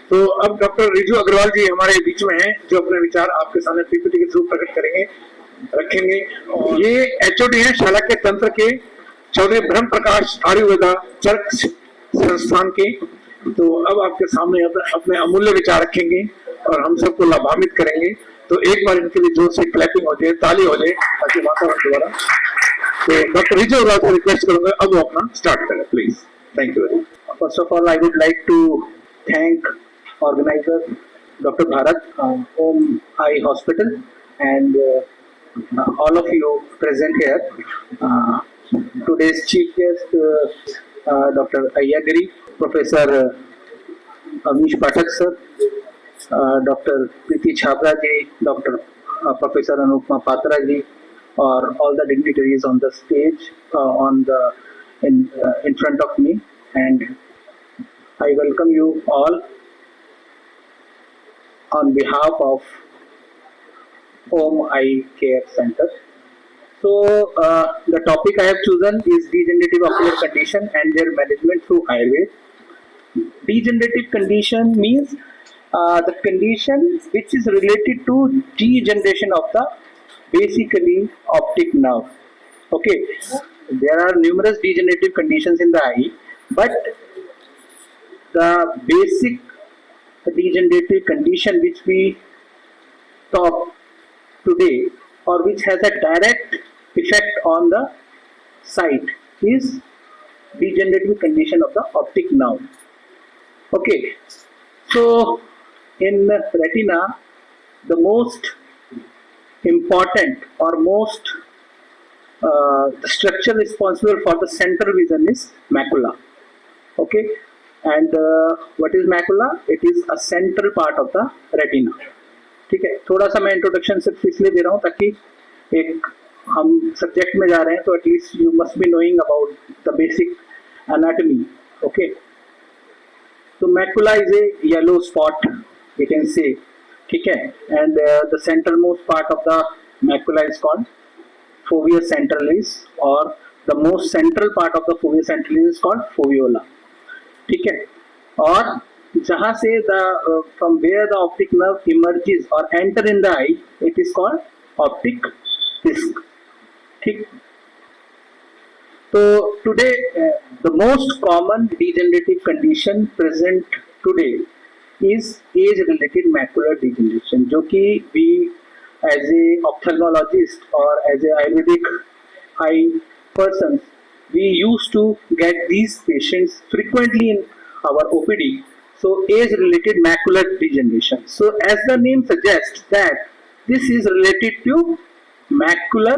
तो अब डॉक्टर रिजू अग्रवाल जी हमारे बीच में हैं, जो अपने विचार आपके सामने पीपीटी के थ्रू प्रकट करेंगे, रखेंगे। और ये एचओडी हैं शालाक्य तंत्र के, चौधरी ब्रह्म प्रकाश आयुर्वेदा चरक संस्थान के। तो अब आपके सामने अपने अमूल्य विचार रखेंगे और हम सबको लाभान्वित करेंगे। तो एक बार इनके लिए जोर से क्लैपिंग हो जाए, ताली हो जाए, ताकि वातावरण द्वारा। तो डॉक्टर रिजू अग्रवाल को रिक्वेस्ट करूंगा अब वो अपना स्टार्ट करें, please. Thank you very much. First of all, I would like to thank organizer Dr. Bharat, Home Eye Hospital, and all of you present here. Today's chief guest, Dr. Ayyagiri, Professor Amish Pathak sir, Dr. Preeti Chhabra ji, Dr. Professor Anupma Patra ji, or all the dignitaries on the stage, in front of me, and I welcome you all on behalf of Home Eye Care Center. So the topic I have chosen is degenerative ocular condition and their management through Ayurveda. Degenerative condition means the condition which is related to degeneration of the basically optic nerve. Okay, there are numerous degenerative conditions in the eye, but the basic degenerative condition which we talk today, or which has a direct effect on the sight, is degenerative condition of the optic nerve. Okay, so in retina, the most important or most the structure responsible for the central vision is macula. Okay, and what is macula? It is a central part of the retina. ठीक है, थोड़ा सा मैं introduction सिर्फ इसलिए दे रहा हूँ ताकि एक हम सब्जेक्ट में जा रहे हैं तो at least you must be knowing about the basic anatomy. Okay, तो macula is a yellow spot you can say. ठीक है, and the central most part of the macula is called fovea centralis, और the most central part of the fovea centralis is called foveola. ठीक है, और जहां से the from where the optic nerve emerges और enter in the eye, it is called optic disc. ठीक, तो today the most common degenerative condition present today is age related macular degeneration, जो कि वी एज ए ऑप्थेल्मोलॉजिस्ट और as a ayurvedic eye person we used to get these patients frequently in our OPD. So age related macular degeneration. So as the name suggests that this is related to macular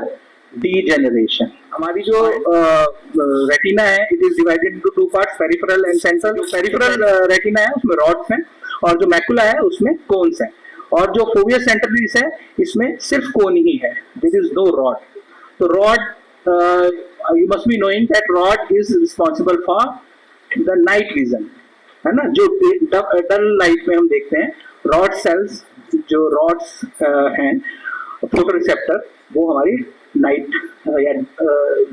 degeneration. हमारी जो retina है, it is divided into two parts, peripheral and central. जो peripheral retina है उसमें rods हैं, और जो macula है उसमें cones हैं, और जो फोविया सेंट्रलिस है इसमें सिर्फ कोन ही है, there is no rod. तो rod you must be knowing that rod is responsible for the night vision, है ना. जो डल लाइट में हम देखते हैं, रॉड सेल्स, जो रॉड्स हैं फोटो रिसेप्टर, वो हमारी नाइट या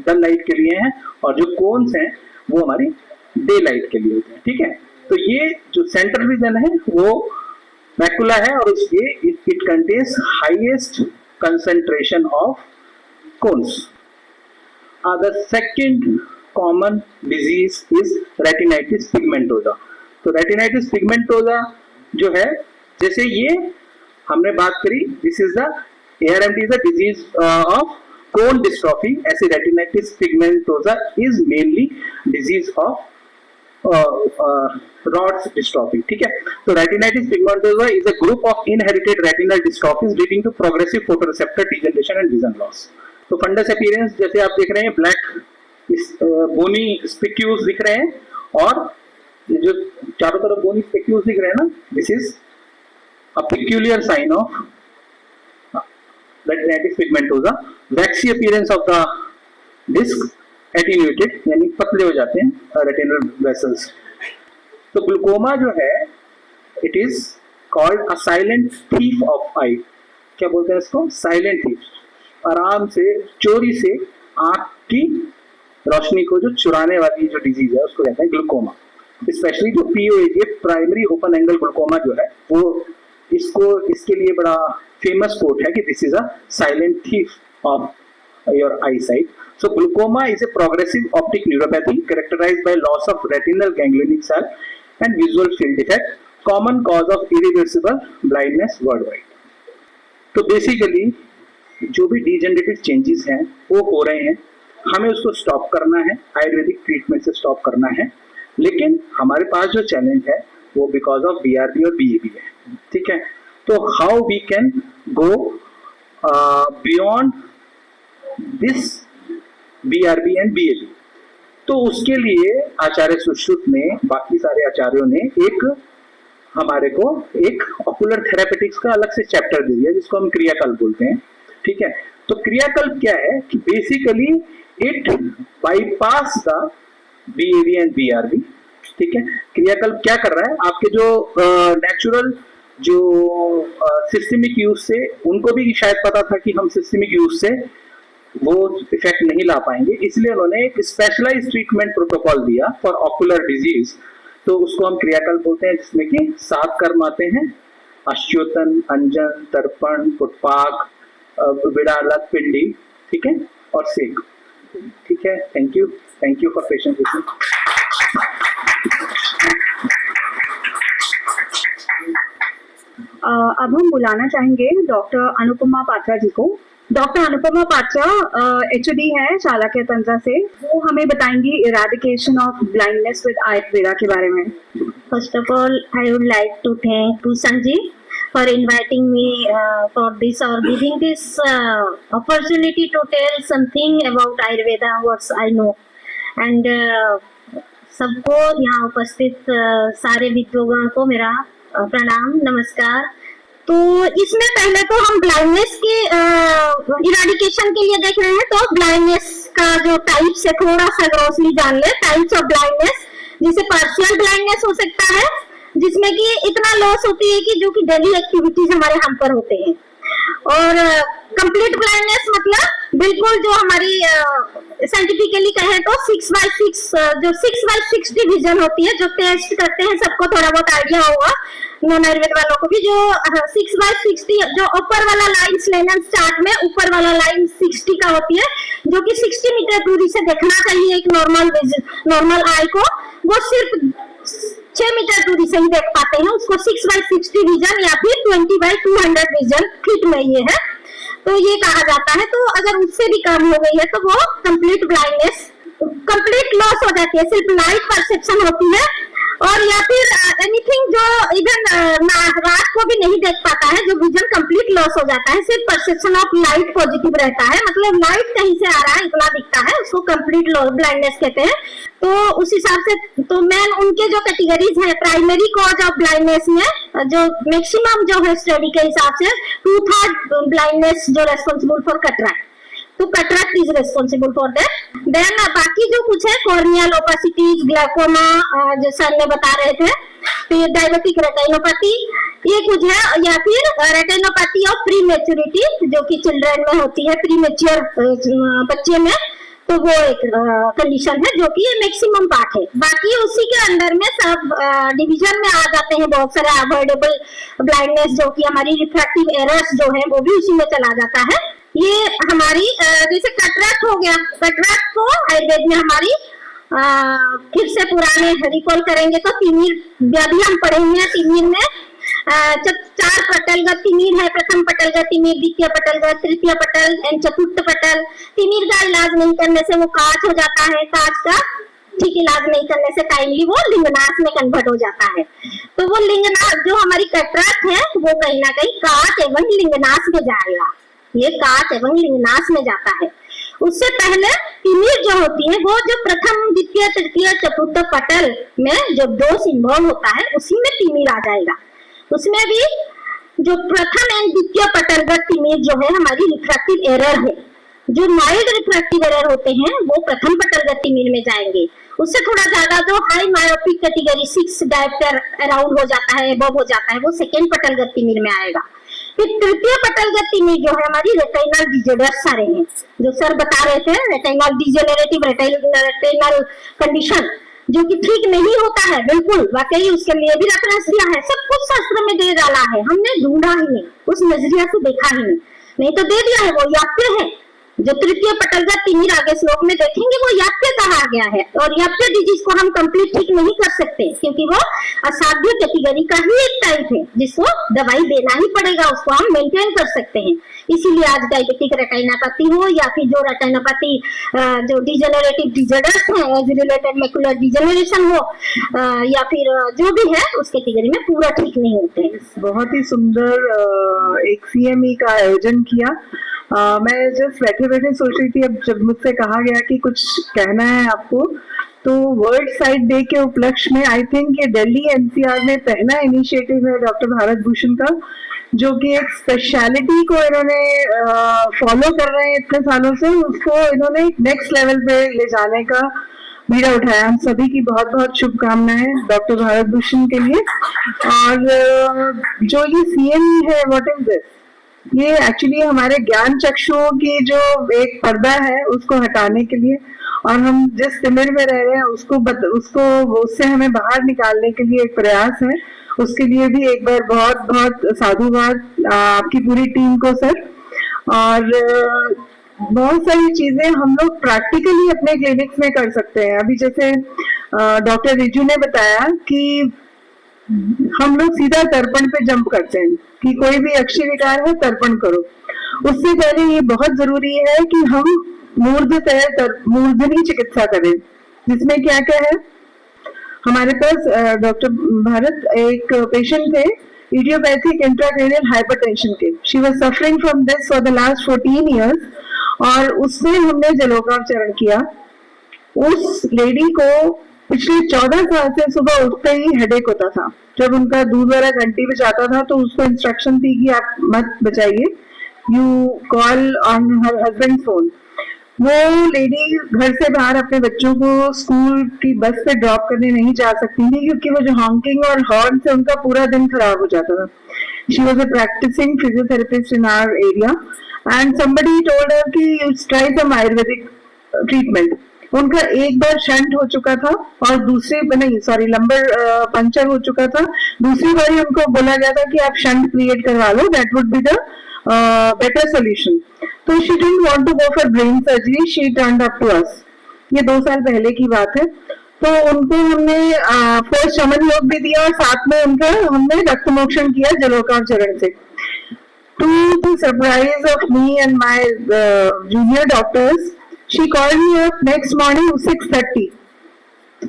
डल लाइट के लिए हैं, और जो कोन्स हैं वो हमारी डे लाइट के लिए होते हैं. ठीक है, तो ये जो सेंट्रल विजन है वो मैकुला है, और ये it contains highest concentration of cones. The second common disease is retinitis pigmentosa. तो retinitis pigmentosa जो है, जैसे ये हमने बात करी, this is the ARMD is a disease of cone dystrophy. ऐसे retinitis pigmentosa is mainly disease of rods dystrophy. ठीक है, तो retinitis pigmentosa is a group of inherited retinal dystrophies leading to progressive photoreceptor degeneration and vision loss. तो funds appearance जैसे आप देख रहे हैं, ब्लैक बोनी स्पिक्यूल्स दिख रहे हैं, और जो चारों तरफ बोनी स्पिक्यूल्स दिख रहे हैं ना, this is a peculiar sign of retinitis pigmentosa. Waxy appearance of the disc attenuated, यानी पतले हो जाते हैं रेटिनल वेसल्स. तो ग्लूकोमा जो है, it is called a silent thief of eye. क्या बोलते हैं इसको? Silent thief. आराम से, चोरी से आंख की रोशनी को जो चुराने वाली जो डिजीज है उसको कहते हैं ग्लूकोमा. स्पेशली जो POAG primary open angle glaucoma जो है वो इसके लिए बड़ा फेमस कोट है कि this is a silent thief of your I site. So glaucoma is a progressive optic neuropathy characterized by loss of retinal ganglionic cell and visual field defect, common cause of irreversible blindness worldwide. तो basically जो भी degenerative changes हैं वो हो रहे हैं, हमें उसको स्टॉप करना है, आयुर्वेदिक ट्रीटमेंट से स्टॉप करना है. लेकिन हमारे पास जो चैलेंज है वो बिकॉज ऑफ BRB और BAB है. ठीक है, तो how we can go beyond this BRB and BAB. तो उसके लिए आचार्य सुश्रुत ने, बाकी सारे आचार्यों ने हमारे को एक ऑकुलर थेरापेटिक्स का अलग से चैप्टर दे दिया जिसको हम क्रियाकल्प बोलते हैं. ठीक है, तो क्रियाकल्प क्या है कि basically it bypass the BAB and BRB. ठीक है, क्रियाकल्प क्या कर रहा है, आपके जो नेचुरल जो सिस्टमिक यूज से, उनको भी शायद पता था कि हम सिस्टमिक यूज से वो इफेक्ट नहीं ला पाएंगे, इसलिए उन्होंने एक स्पेशलाइज्ड ट्रीटमेंट प्रोटोकॉल दिया फॉर ऑकुलर डिजीज. तो उसको हम क्रियाकल्प बोलते हैं, जिसमें कि 7 कर्म आते हैं: अश्योतन, अंजन, तर्पण, पुटपाक, विड़ालक, पिंडी. ठीक है, और सेक. ठीक है, thank you for patience with me. अब हम बुलाना चाहेंगे डॉक्टर अनुपमा पात्रा जी को. डॉक्टर अनुपमा पात्रा HOD है चाणक्य तंत्र से. वो हमें बताएंगी eradication of blindness with Ayurveda के बारे में. First of all, I would like to thank Bhushan ji for inviting me for this or giving this opportunity to tell something about Ayurveda, what I know. And सबको यहाँ उपस्थित सारे विद्वान को मेरा प्रणाम, नमस्कार. तो इसमें पहले तो हम ब्लाइंडनेस के इरेडिकेशन के लिए देख रहे हैं. तो ब्लाइंडनेस का जो टाइप्स है थोड़ा सा ग्रॉसली जान ले. टाइप्स ऑफ ब्लाइंडनेस, जिसे पार्शियल ब्लाइंडनेस हो सकता है, जिसमें कि इतना लॉस होती है कि जो कि डेली एक्टिविटीज हमारे हम पर होते हैं. और कंप्लीट ब्लाइंडनेस मतलब बिल्कुल जो हमारी साइंटिफिकली कहें तो 6x6 डिवीजन होती है. जो टेस्ट करते हैं सबको थोड़ा बहुत आइडिया होगा, नॉन आयुर्वेद वालों को भी. जो 6x60 जो ऊपर वाला लाइन स्लेनन चार्ट में ऊपर वाला लाइन 60 का होती है, जो कि 60 मीटर दूरी से देखना चाहिए एक नॉर्मल आई को. वो सिर्फ 6 मीटर दूरी से ही देख पाते हैं. उसको 6x60 विजन या फिर 20/200 विजन फीट में ये है, तो ये कहा जाता है. तो अगर उससे भी कम हो गई है तो वो कंप्लीट ब्लाइंडनेस, कंप्लीट लॉस हो जाती है. सिर्फ लाइट परसेप्शन होती है, और या फिर एनीथिंग जो इवन रात को भी नहीं देख पाता है, जो विजन कंप्लीट लॉस हो जाता है. सिर्फ परसेप्शन ऑफ लाइट पॉजिटिव रहता है, मतलब लाइट कहीं से आ रहा है इतना दिखता है, उसको कंप्लीट ब्लाइंडनेस कहते हैं. तो उस हिसाब से तो मेन उनके जो कैटेगरीज है, प्राइमरी कॉज ऑफ ब्लाइंडनेस में जो मैक्सिमम जो है स्टडी के हिसाब से 2/3 ब्लाइंडनेस जो रेस्पॉन्सिबल फॉर कैटरैक्ट. तो cataract is responsible for that. Then बाकी जो कुछ है कॉर्नियल ओपेसिटीज, ग्लाइकोमा जो सर ने बता रहे थे, फिर डायबिटिक रेटिनोपैथी ये कुछ है, या फिर रेटिनोपैथी ऑफ प्रीमेच्योरिटी जो कि चिल्ड्रन में होती है, प्रीमेच्योर बच्चे में. तो वो एक कंडीशन है जो कि मैक्सिमम पार्ट है. बाकी उसी के अंदर में सब डिवीजन में आ जाते हैं बहुत सारे अवॉइडेबल ब्लाइंडनेस, जो कि हमारी रिफ्रैक्टिव एरर्स जो है वो भी उसी में चला जाता है. ये हमारी जैसे कैटरैक्ट हो गया, कैटरैक्ट को आयुर्वेद में हमारी फिर से पुराने रिकॉल करेंगे तो तिमिर व्याधि हम पढ़ेंगे. तिमिर में 4 पटलगत तिमिर है. प्रथम पटलगत तिमिर, द्वितीय पटलगत, तृतीय पटल एंड चतुर्थ पटल. तिमिर का इलाज नहीं करने से वो काच हो जाता है. काच का ठीक इलाज नहीं करने से टाइमली वो लिंगनाश में कन्वर्ट हो जाता है. तो वो लिंगनाश जो हमारी कैटरैक्ट है वो कहीं ना कहीं काच एवं लिंगनाश में जाएगा. ये काच एवं लिंगनाश में जाता है. उससे पहले तिमिर जो होती है वो जो प्रथम, द्वितीय, तृतीय, चतुर्थ पटल में जो दोष इन्वॉल्व होता है उसी में तिमिर आ जाएगा. उसमें भी जो प्रथम एंड द्वितीय पटलगत तिमिर जो है हमारी रिफ्रैक्टिव एरर है. जो माइल्ड रिफ्रैक्टिव एरर होते हैं वो प्रथम पटलगत तिमिर में जाएंगे. उससे थोड़ा ज्यादा जो high myopic category 6 dioptre around हो जाता है, एबव हो जाता है, वो सेकेंड पटलगत तिमिर में आएगा. फिर तृतीय पटलगत तिमिर जो है हमारी रेटिनल डिजेनरेट सारे हैं, जो सर बता रहे थे, रेटिनल डिजेनरेटिव रेटिनल कंडीशन. जो कि ठीक नहीं होता है, बिल्कुल वाकई उसके लिए भी रेफरेंस दिया है, सब कुछ शास्त्र में दे डाला है, हमने ढूंढा ही नहीं, उस नजरिया से देखा ही नहीं तो दे दिया है, वो याप्य है। जो तृतीय पटलजा तिमिर आगे श्लोक में देखेंगे वो याप्य कहा गया है, और याप्य डिजीज को हम कंप्लीट ठीक नहीं कर सकते क्योंकि वो असाध्य कैटेगरी का ही एक टाइप है जिसको दवाई देना ही पड़ेगा, उसको हम मेंटेन कर सकते हैं। इसीलिए आज डायबिटिक रेटिनोपैथी हो या फिर जो रेटिनोपैथी जो डिजेनरेटिव डिजॉर्डर्स हैं, एज रिलेटेड मैकुलर डिजेनरेशन हो या फिर जो भी है उस कैटेगरी में पूरा ठीक नहीं होते हैं। बहुत ही सुंदर एक सीएमई का आयोजन किया। मैं जस्ट बैठे बैठे सोच रही थी, अब जब मुझसे कहा गया कि कुछ कहना है आपको, तो वर्ल्ड साइट डे के उपलक्ष्य में आई थिंक ये दिल्ली एनसीआर में पहला इनिशिएटिव है डॉक्टर भारत भूषण का, जो कि एक स्पेशलिटी को इन्होंने फॉलो कर रहे हैं इतने सालों से, उसको इन्होंने नेक्स्ट लेवल पे ले जाने का बीड़ा उठाया। हम सभी की बहुत बहुत शुभकामनाएं डॉक्टर भारत भूषण के लिए। और जो ये सीएमई है, व्हाट इज दिस, ये एक्चुअली हमारे ज्ञान चक्षुओं की जो एक पर्दा है उसको हटाने के लिए, और हम जिस तिमिर में रह रहे हैं उसको उससे हमें बाहर निकालने के लिए एक प्रयास है। उसके लिए भी एक बार बहुत बहुत साधुवाद आपकी पूरी टीम को सर। और बहुत सारी चीजें हम लोग प्रैक्टिकली अपने क्लिनिक्स में कर सकते हैं। अभी जैसे डॉक्टर रिजू ने बताया कि हम लोग सीधा तर्पण पे जंप करते हैं कि कोई भी अक्षय विकार है तर्पण करो। उससे पहले ये बहुत जरूरी है कि हम मूर्धनी चिकित्सा करें, जिसमें क्या क्या है। हमारे पास डॉक्टर भारत एक पेशेंट थे इडियोपैथिक इंट्राक्रेनियल हाइपरटेंशन के, she was suffering from this for the last 14 years, और उससे हमने जलोकाचरण किया। उस लेडी को पिछले 14 साल से सुबह उठते ही हेडेक होता था। जब उनका दूध वाला घंटी बजाता था तो उसको इंस्ट्रक्शन थी कि आप मत बजाइए, you call on her husband phone. वो लेडी घर से बाहर अपने बच्चों को स्कूल की बस पे ड्रॉप करने नहीं जा सकती थी क्योंकि वो जो हॉन्किंग और हॉर्न से उनका पूरा दिन खराब हो जाता था। She was a practising physiotherapist in our area and somebody told her कि you try some ayurvedic treatment. उनका एक बार शंट हो चुका था और लंबर पंचर हो चुका था। दूसरी बारी उनको बोला गया था कि आप शंट क्रिएट करवा लो, that would be the better solution. तो she didn't want to go for brain surgery, she turned up to us. ये 2 साल पहले की बात है। तो उनको हमने फर्स्ट शमन योग भी दिया और साथ में उनका हमने रक्त मोक्षण किया जलोकाचरण से। To the surprise of me and my junior doctors, she called me up next morning 6:30.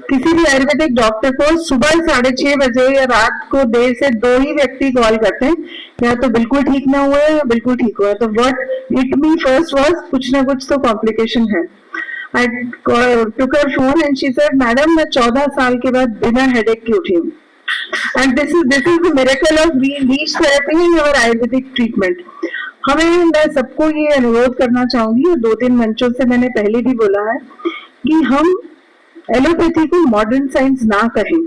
किसी भी आयुर्वेदिक डॉक्टर को सुबह 6:30 बजे या रात को देर से 2 ही व्यक्ति कॉल करते हैं, या तो बिल्कुल ठीक ना हुआ है या बिल्कुल ठीक हुआ है। तो what hit me first was कुछ ना कुछ तो कॉम्प्लिकेशन है। I took her phone and she said, madam मैं 14 साल के बाद बिना हेडेक की उठी हूँ। And this is the miracle of leech therapy in our Ayurvedic treatment. मैं सबको ये अनुरोध करना चाहूंगी, और 2-3 मंचों से मैंने पहले भी बोला है कि हम एलोपैथी को मॉडर्न साइंस ना कहें।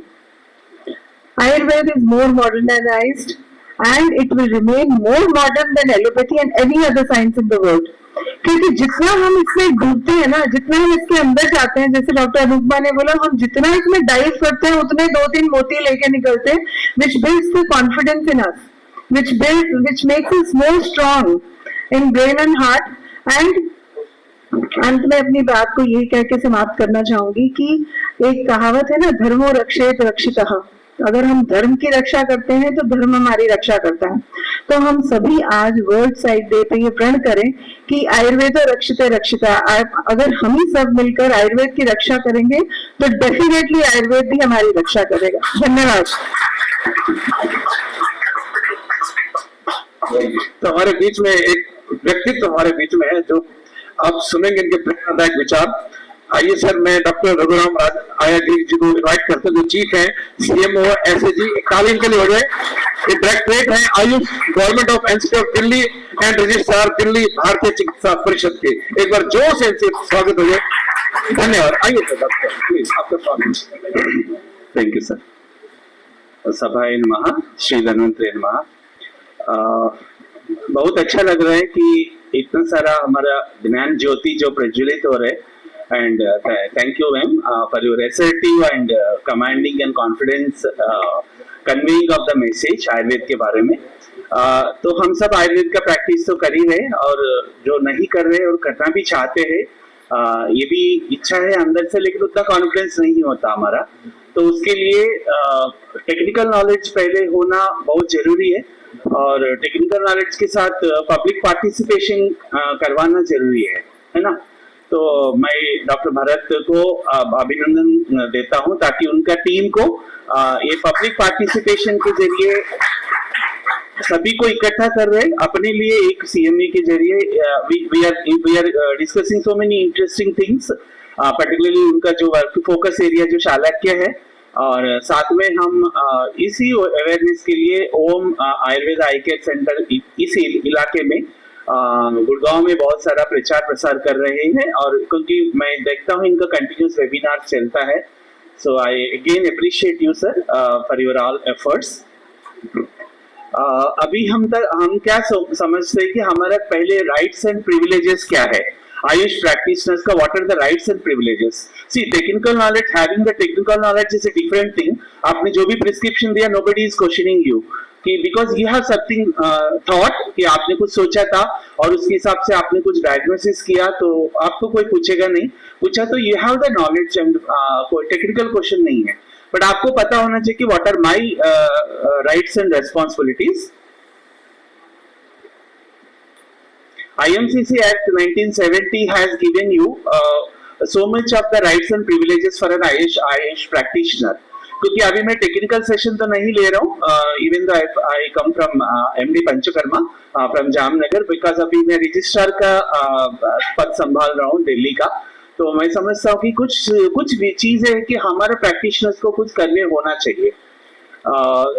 Ayurveda is more modernised and it will remain more modern than allopathy and any other science in the world. क्योंकि जितना हम इसमें डूबते हैं ना, जितना हम इसके अंदर जाते हैं, जैसे डॉक्टर अनुपमा ने बोला, हम जितना इसमें डाइव करते हैं उतने 2-3 मोती लेके निकलते हैं, which builds the confidence in us, which makes us more strong in brain and heart. And अंत में अपनी बात को यही कह के समाप्त करना चाहूंगी कि एक कहावत है ना, धर्मो रक्षेत रक्षितः। अगर हम धर्म की रक्षा करते हैं तो धर्म हमारी रक्षा करता है। तो हम सभी आज वर्ल्ड साइट डे पे ये प्रण करें कि आयुर्वेद रक्षिते रक्षिता। अगर हम ही सब मिलकर आयुर्वेद की रक्षा करेंगे तो डेफिनेटली आयुर्वेद भी हमारी रक्षा करेगा। धन्यवाद। तो हमारे बीच में एक व्यक्तित्व हमारे बीच में है जो आप सुनेंगे इनके प्रेरणादायक विचार। आइए सर, मैं डॉक्टर रघुराम आयागिरी जी को इनवाइट करते हैं, जो चीफ है सीएमओ एसएजी तालीम के लिए हो गए, ये डायरेक्टरेट है Ayush government of NCR Delhi and registrar Delhi भारतीय चिकित्सा परिषद के। एक बार जोर से इनसे स्वागत हो जाए। धन्यवाद। आइए सर डॉक्टर प्लीज, आपका स्वागत। Thank you sir. सभाए नमः, श्री धन्वंतरि नमः। बहुत अच्छा लग रहा है कि इतना सारा हमारा ज्ञान ज्योति जो प्रज्वलित हो रहे, and thank you ma'am for your assertive and commanding and confidence conveying of the message Ayurveda के बारे में। तो हम सब आयुर्वेद का प्रैक्टिस तो कर ही रहे और जो नहीं कर रहे और करना भी चाहते हैं ये भी इच्छा है अंदर से, लेकिन उतना कॉन्फिडेंस नहीं होता हमारा। तो उसके लिए टेक्निकल नॉलेज पहले होना बहुत जरूरी है और टेक्निकल नॉलेज के साथ पब्लिक पार्टिसिपेशन करवाना जरूरी है ना। तो मैं डॉक्टर भरत को अभिनंदन देता हूं ताकि उनका टीम को ये पब्लिक पार्टिसिपेशन के जरिए सभी को इकट्ठा कर रहे अपने लिए एक सीएमई के जरिए we are discussing so many interesting things, particularly उनका जो वर्क फोकस एरिया जो चाणक्य है, और साथ में हम इसी अवेयरनेस के लिए ओम आयुर्वेद आई केयर सेंटर इस इलाके में गुड़गांव में बहुत सारा प्रचार प्रसार कर रहे हैं। और क्योंकि मैं देखता हूँ इनका कंटिन्यूस वेबिनार चलता है, so I again appreciate you sir for your all efforts. अभी हम क्या समझते हैं कि हमारा पहले राइट्स एंड प्रिविलेजेस क्या है आयुष प्रैक्टिशनर्स का, what are the rights and privileges. See technical knowledge, having the technical knowledge is a different thing. आपने जो भी प्रिस्क्रिप्शन दिया नोबडी इज क्वेश्चनिंग यू कि because you have something thought कि आपने कुछ सोचा था और उसके हिसाब से आपने कुछ डायग्नोसिस किया, तो आपको कोई पूछेगा नहीं, पूछा तो you have the knowledge and कोई टेक्निकल क्वेश्चन नहीं है। बट आपको पता होना चाहिए कि what are my rights and responsibilities. IMCC Act 1970 has given you so much of the rights and privileges for an Ayush practitioner. क्योंकि अभी मैं टेक्निकल सेशन तो नहीं ले रहा हूँ, even though I come from MD panchakarma from Jamnagar, because अभी मैं रजिस्ट्रार का पद संभाल रहा हूँ दिल्ली का। तो मैं समझता हूँ कि कुछ भी चीज है कि हमारे प्रैक्टिशनर्स को कुछ करने होना चाहिए।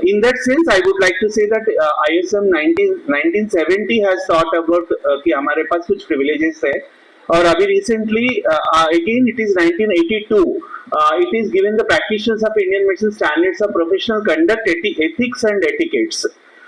In that sense, I would like to say that ISM 1970 has thought about कि हमारे पास कुछ privileges है, और अभी recently again it is 1982 it is given the practitioners of Indian medicine standards of professional conduct, ethics and etiquettes।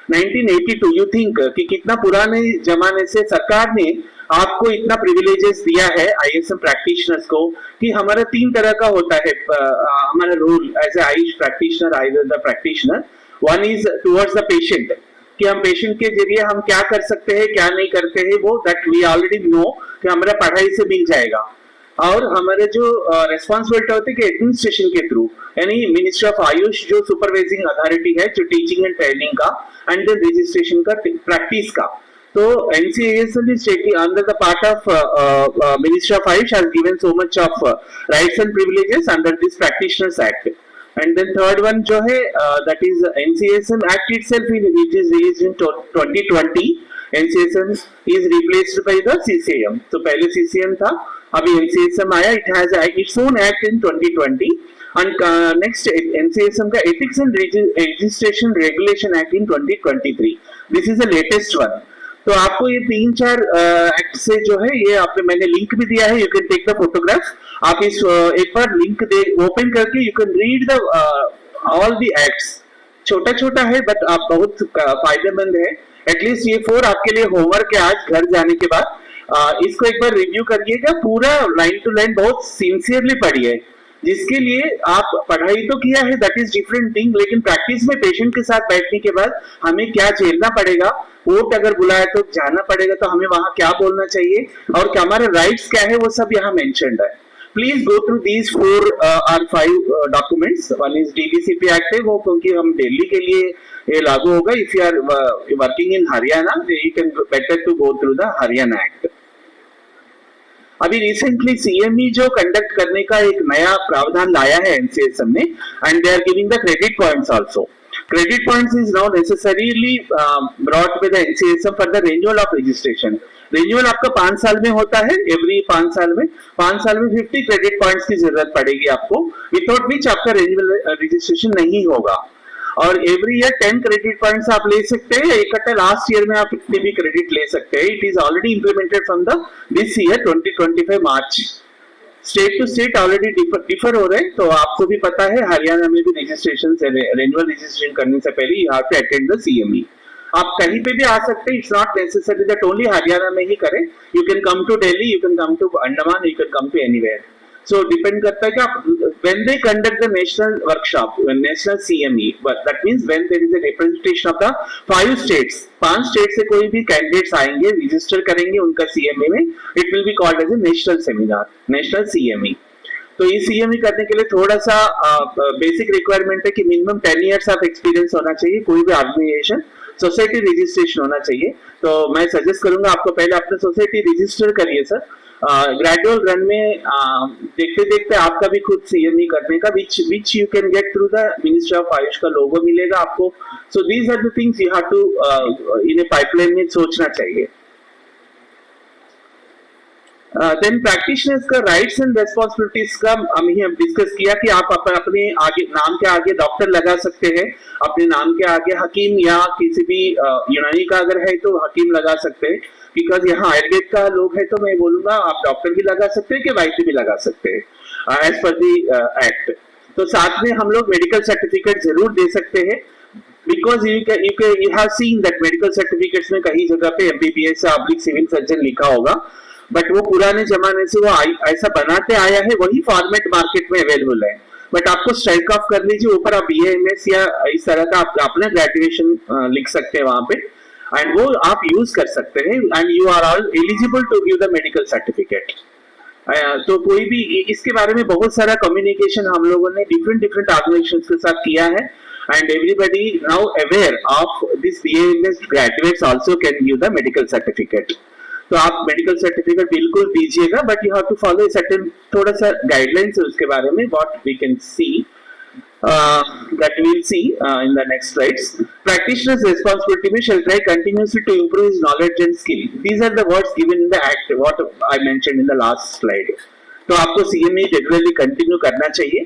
1982 you think कि कितना पुराने जमाने से सरकार ने आपको इतना प्रिविलेजेस दिया है आईएसएम प्रैक्टिशनर्स को कि हमारा 3 तरह का होता है हमारा role as a AYUSH practitioner, Ayurveda practitioner. One is towards the patient कि हम पेशेंट के जरिए हम क्या कर सकते हैं क्या नहीं करते हैं, वो दैट वी ऑलरेडी नो कि हमारा पढ़ाई से मिल जाएगा। और हमारे जो रेस्पॉन्सिबिलिटी होती है कि एडमिनिस्ट्रेशन के थ्रू, यानी मिनिस्ट्री ऑफ आयुष जो सुपरवाइजिंग अथॉरिटी है जो टीचिंग एंड ट्रेनिंग का एंड देन रजिस्ट्रेशन का प्रैक्टिस का। तो NCASL is taking under the part of Ministry of Ayush has given so much of rights and privileges under this Practitioners Act। And then third one जो है that is NCASL Act itself, which is released in 2020। NCASL is replaced by the CCM। तो पहले CCM था, अभी NCASL आया, it has its own act in 2020। and next NCASL का Ethics and Registration Regulation Act in 2023। This is the latest one। तो आपको ये 3-4 act से जो है ये आपने मैंने लिंक भी दिया है, you can take the photograph. आप इस एक बार लिंक ओपन करके you can read the all the acts. छोटा छोटा है बट आप बहुत फायदेमंद है। एटलीस्ट ये 4 आपके लिए होमवर्क है आज घर जाने के बाद। इसको एक बार रिव्यू करिएगा, पूरा लाइन टू लाइन बहुत सिंसियरली पढ़िए, जिसके लिए आप पढ़ाई तो किया है दैट इज डिफरेंट थिंग, लेकिन प्रैक्टिस में पेशेंट के साथ बैठने के बाद हमें क्या झेलना पड़ेगा, कोर्ट अगर बुलाए तो जाना पड़ेगा तो हमें वहां क्या बोलना चाहिए और क्या हमारे राइट्स क्या है, वो सब यहाँ मेंशन्ड है। Please go through these 4 or 5 documents. One is DBCP act है, वो क्योंकि हम दिल्ली के लिए ये लागू होगा। If you are working in Haryana you can better to go through the Haryana act. अभी रिसेंटली CME जो कंडक्ट करने का एक नया प्रावधान लाया है NCASM ने, and they are giving the credit points also. Credit points is now necessarily brought by the NCASM for the renewal of registration. Renewal आपका 5 साल में होता है, एवरी 5 साल में 50 क्रेडिट पॉइंट्स की जरूरत पड़ेगी आपको, विदाउट विच आपका रिन्यूअल रजिस्ट्रेशन नहीं होगा। और एवरी ईयर 10 क्रेडिट पॉइंट्स आप ले सकते हैं, इकट्ठा लास्ट ईयर में आप कितने भी क्रेडिट ले सकते हैं। It is already implemented from the this year 2025 March. State to state already differ हो रहे हैं, तो आपको भी पता है हरियाणा में भी रजिस्ट्रेशन से रिन्यूअल रजिस्ट्रेशन करने से पहले you have to attend the CME। आप कहीं पे भी आ सकते हैं, it's not necessary that only Haryana में ही करें। You can come to Delhi, you can come to Andaman, you can come to anywhere. So depend करता है कि आप when they conduct the national workshop, national CME, but that means when there is a representation of the 5 states, 5 state से कोई भी candidates आएंगे, register करेंगे उनका CME में, it will be called as a national seminar, national CME. तो ये CME करने के लिए थोड़ा सा बेसिक रिक्वायरमेंट है कि मिनिमम 10 इयर्स ऑफ एक्सपीरियंस होना चाहिए, कोई भी ऑर्गेनाइजेशन, सोसाइटी रजिस्ट्रेशन होना चाहिए. तो मैं सजेस्ट करूंगा आपको पहले अपने सोसाइटी रजिस्टर करिए सर. ग्रेजुअल रन में देखते देखते आपका भी खुद CME करने का which you can get through the ministry of AYUSH का लोगो मिलेगा आपको. So these are the things you have to in a pipeline में सोचना चाहिए. देन प्रैक्टिशनर्स का राइट्स एंड रेस्पॉन्सिबिलिटीज का हम ही डिस्कस किया कि आप अपने आगे नाम के आगे डॉक्टर लगा सकते हैं, अपने नाम के आगे हकीम या किसी भी यूनानी का अगर है तो हकीम लगा सकते हैं. बिकॉज यहाँ आयुर्वेद का लोग है तो मैं बोलूंगा आप डॉक्टर भी लगा सकते हैं कि वैद्य भी लगा सकते हैं एज पर दी एक्ट. तो साथ में हम लोग मेडिकल सर्टिफिकेट जरूर दे सकते हैं, because you have seen that medical certificates में कई जगह पे MBBS या सिविल सर्जन लिखा होगा, बट वो पुराने जमाने से वो ऐसा बनाते आया है, वही फॉर्मेट मार्केट में अवेलेबल है. बट आपको स्ट्राइक ऑफ कर लीजिए, ऊपर आप BA MS या इस तरह का आप अपना ग्रेजुएशन लिख सकते हैं वहां पे, एंड वो आप यूज कर सकते हैं, and you are all eligible to give the medical certificate. तो कोई भी इसके बारे में बहुत सारा कम्युनिकेशन हम लोगों ने डिफरेंट ऑर्गेनाइजेशंस के साथ किया है, and everybody now aware of this BA MS graduates also can give the medical certificate. तो आप मेडिकल सर्टिफिकेट बिल्कुल दीजिएगा, but you have to follow certain थोड़ा सा गाइडलाइंस है उसके बारे में, what we can see that we will see in the next slides. Practitioner's responsibility में shall try continuously to improve his knowledge and skill. These are the words given in the act, what I mentioned in the last slide. तो आपको CME regularly continue करना चाहिए,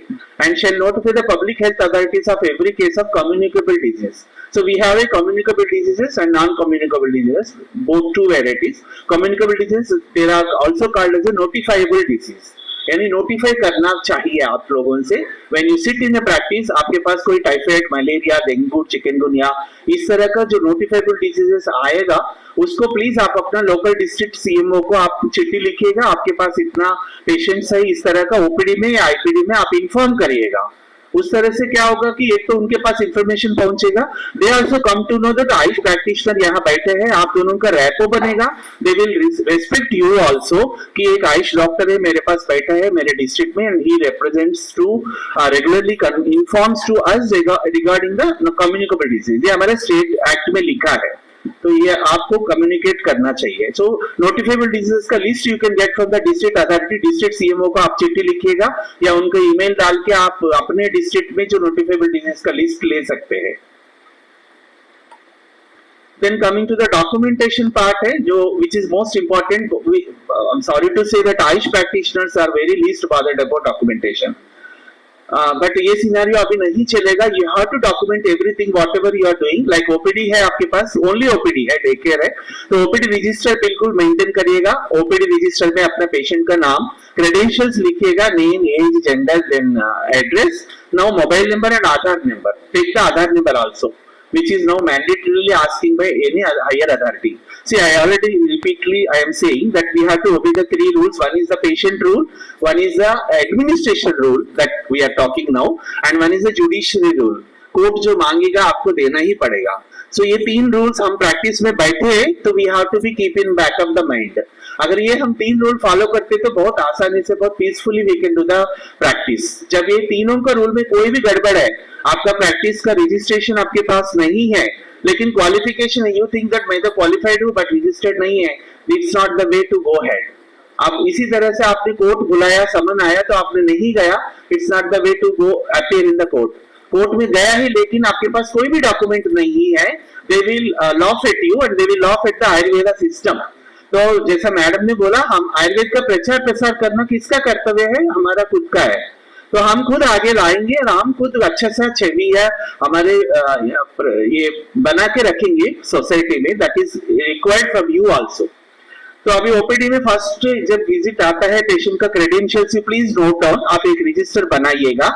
and shall notify the public health authorities of every case of communicable disease. So we have a communicable diseases and non-communicable diseases, both two varieties. Communicable diseases, they are also called as a notifiable disease. यानी notify करना चाहिए आप लोगों से. When you sit in the practice, आपके पास कोई typhoid, malaria, dengue, chikungunya इस तरह का जो नोटिफाइबल डिजीजेस आएगा, उसको प्लीज आप अपना लोकल डिस्ट्रिक्ट CMO को आप चिट्ठी लिखिएगा, आपके पास इतना पेशेंट्स है इस तरह का OPD में या IPD में, आप इन्फॉर्म करिएगा. उस तरह से क्या होगा कि एक तो उनके पास इंफॉर्मेशन पहुंचेगा, they also come to know that AYUSH practitioner यहाँ बैठे हैं, आप दोनों का रैपो बनेगा, they will respect you also कि एक आयुष डॉक्टर है मेरे पास बैठा है मेरे डिस्ट्रिक्ट में, and he represents to regularly informs to us regarding the communicable disease. ये हमारे स्टेट एक्ट में लिखा है, तो ये आपको कम्युनिकेट करना चाहिए. सो नोटिफाइबल डिजीजेस का list you can get from the district authority. District CMO को आप चिट्ठी लिखिएगा या उनको ईमेल डाल के आप अपने डिस्ट्रिक्ट में जो नोटिफाइबल डिजीज का लिस्ट ले सकते हैं. Then coming to the documentation part है, जो which is most important. I'm sorry to say that Ayush practitioners are very least bothered about documentation. But ये सिनेरियो अभी नहीं चलेगा. You have to document everything whatever you are doing. Like OPD है आपके पास, only OPD है, day care है, तो OPD रजिस्टर बिल्कुल मेंटेन करिएगा. OPD रजिस्टर में अपना पेशेंट का नाम, क्रेडेंशियल्स लिखिएगा, name, age, gender, then address, now mobile number and Aadhaar number. Take the Aadhaar number also, which is now mandatorily asking by any higher authority. See, I already repeatedly I am saying that we have to obey the 3 rules. One is the patient rule, one is the administration rule that we are talking now, and one is the judiciary rule. Court जो मांगेगा आपको देना ही पड़ेगा. So ये 3 rules हम practice में बैठे हैं, तो we have to be keep in back of the mind. अगर ये हम 3 रूल फॉलो करते तो बहुत आसानी से, बहुत peacefully we can do the practice. जब ये तीनों का रूल में कोई भी गड़बड़ है, आपका प्रैक्टिस का रजिस्ट्रेशन आपके पास नहीं है, लेकिन क्वालिफिकेशन है, यू थिंक दैट मैं तो क्वालिफाइड हूँ बट रजिस्टर्ड नहीं है, it's not the way to go head. आप इसी तरह से आपने कोर्ट बुलाया, समन आया तो आपने नहीं गया, it's not the way to go appear in the court. Court में गया ही लेकिन आपके पास कोई भी डॉक्यूमेंट नहीं है, they will laugh at you and they will laugh at the Ayurveda system. तो जैसा मैडम ने बोला, हम आयुर्वेद का प्रचार प्रसार करना किसका कर्तव्य है? हमारा खुद का है. तो हम खुद आगे लाएंगे और हम खुद अच्छा सा छवि है हमारे ये बना के रखेंगे सोसाइटी में. That is required from you also. तो अभी OPD में फर्स्ट जब विजिट आता है पेशेंट का क्रेडेंशियल्स प्लीज नोट डाउन. आप एक रजिस्टर बनाइएगा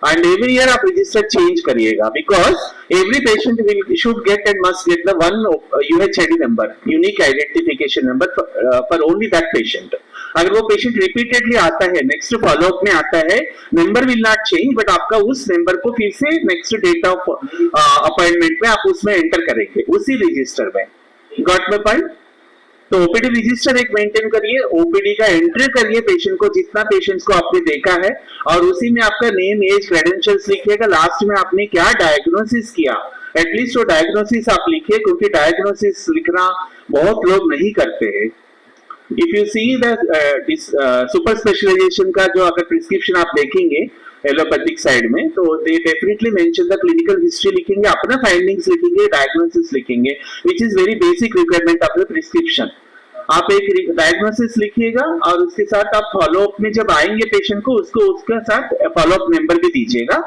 and every year आप रजिस्टर चेंज करिएगा, because every patient should get and must get the one UHID number, unique identification number for only that patient. अगर वो पेशेंट रिपीटेडली आता है, next follow up में आता है, number will not change, but आपका उस नंबर को फिर से नेक्स्ट डेट ऑफ अपॉइंटमेंट में आप उसमें एंटर करेंगे उसी रजिस्टर में। Got my point? तो ओपीडी रजिस्टर एक मेंटेन करिए, ओपीडी का एंट्री करिए पेशेंट को, जितना पेशेंट्स को आपने देखा है, और उसी में आपका नेम, एज, क्रेडेंशियल्स लिखिएगा, लास्ट में आपने क्या डायग्नोसिस किया, एटलीस्ट वो डायग्नोसिस आप लिखिए, क्योंकि डायग्नोसिस लिखना बहुत लोग नहीं करते हैं। If you see the super specialisation का जो अगर प्रिस्क्रिप्शन आप देखेंगे एलोपैथिक साइड में, तो they definitely mention the clinical history लिखेंगे, अपना फाइंडिंग्स लिखेंगे, डायग्नोसिस लिखेंगे, विच is very basic requirement of the prescription. आप एक डायग्नोसिस लिखिएगा और उसके साथ आप फॉलोअप में जब आएंगे पेशेंट को, उसको उसके साथ फॉलोअप नंबर भी दीजिएगा।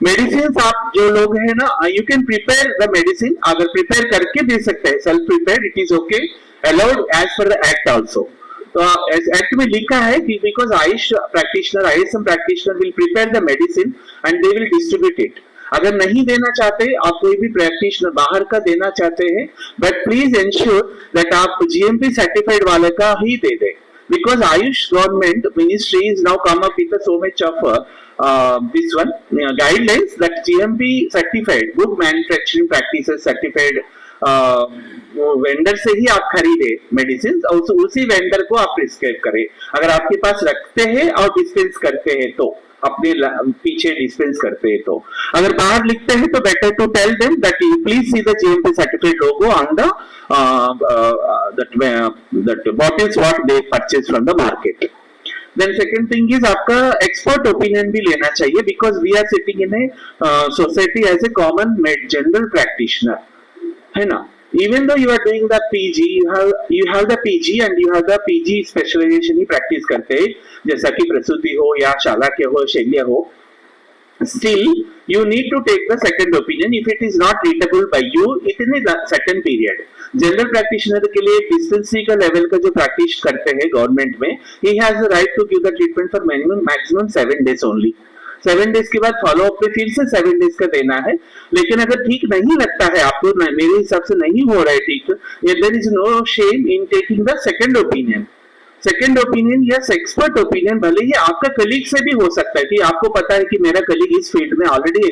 मेडिसिन आप जो लोग हैं ना, you can prepare the medicine, अगर प्रिपेयर करके दे सकते हैं, self prepare, it is okay, allowed as per the act also. तो एक्ट में लिखा है कि because AYUSH practitioner, ISM practitioner will prepare the medicine and they will distribute it. अगर नहीं देना चाहते, आप कोई भी प्रैक्टिशनर बाहर का देना चाहते हैं, बट प्लीज एंश्योर दैट आप जीएमपी सर्टिफाइड वाले का ही दे दें, because Ayush government ministry is now come up with so much of this one guidelines that GMP certified, good manufacturing practices certified vendor से ही आप खरीदे मेडिसिन, और उसी वेंडर को आप प्रिस्क्राइब करें। अगर आपके पास रखते हैं और डिस्पेंस करते हैं तो, अपने पीछे डिस्पेंस करते हैं तो, अगर बाहर लिखते हैं तो better to tell them that you please see the GMP certified logo on the that bottles what they purchase from the market. Then second thing is आपका expert opinion भी लेना चाहिए, because we are sitting in a society as a common general practitioner, है ना। Even though you are doing the PG, you have the PG and you have the PG specialization he practice करते हैं, जैसा कि प्रसूति हो या शालाक्य हो, शल्य हो, still you need to take the second opinion if it is not readable by you within a certain period. General practitioner के लिए डिस्पेंसरी का लेवल का जो प्रैक्टिस करते हैं गवर्नमेंट में, he has the right to give the treatment for maximum 7 days only. 7 days के बाद फॉलो अप पे फिर से 7 डेज का देना है। लेकिन अगर ठीक नहीं लगता है आपको, मेरे हिसाब से नहीं हो रहा है ठीक, there is no shame in taking the second opinion. Second opinion या एक्सपर्ट ओपिनियन भले ही आपका कलीग से भी हो सकता है, कि आपको पता है कि मेरा कलीग इस फील्ड में ऑलरेडी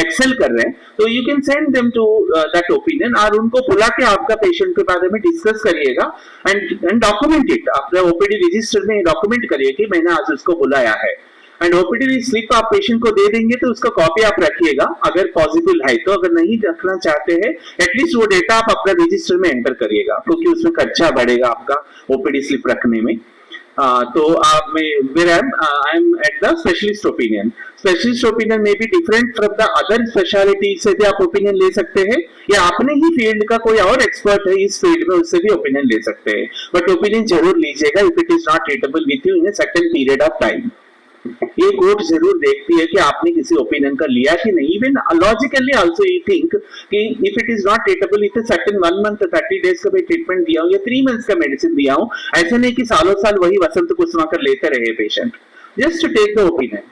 एक्सेल कर रहे हैं, तो you can send them to that opinion, और उनको बुला के आपका पेशेंट के बारे में डिस्कस करिएगा एंड डॉक्यूमेंट इट। अपने ओपीडी रजिस्टर में डॉक्यूमेंट करिए कि मैंने आज उसको बुलाया है, एंड ओपीडी स्लिप आप पेशेंट को दे देंगे तो उसका कॉपी आप रखिएगा अगर पॉसिबल है तो। अगर नहीं रखना चाहते हैं, एटलीस्ट वो डेटा आप अपना रजिस्टर में एंटर करिएगा, क्योंकि उसमें खर्चा बढ़ेगा आपका ओपीडी स्लिप रखने में। तो आप में I am at the specialist opinion. Specialist opinion में भी different from the other speciality से भी आप ओपिनियन ले सकते हैं, या अपने ही फील्ड का कोई और एक्सपर्ट है इस फील्ड में, उससे भी ओपिनियन ले सकते हैं, बट ओपिनियन जरूर लीजिएगा if it is not readable with you in a certain period of time. ये कोर्ट जरूर देखती है कि आपने किसी ओपिनियन का लिया कि नहीं। Even logically also you think कि if it is not treatable with certain 1 month 30 days का मैं ट्रीटमेंट दिया हूं या 3 मंथ्स का मेडिसिन दिया हूं, ऐसे नहीं कि सालों साल वही वसंत कुसुमाकर लेते रहे patient, just take the opinion.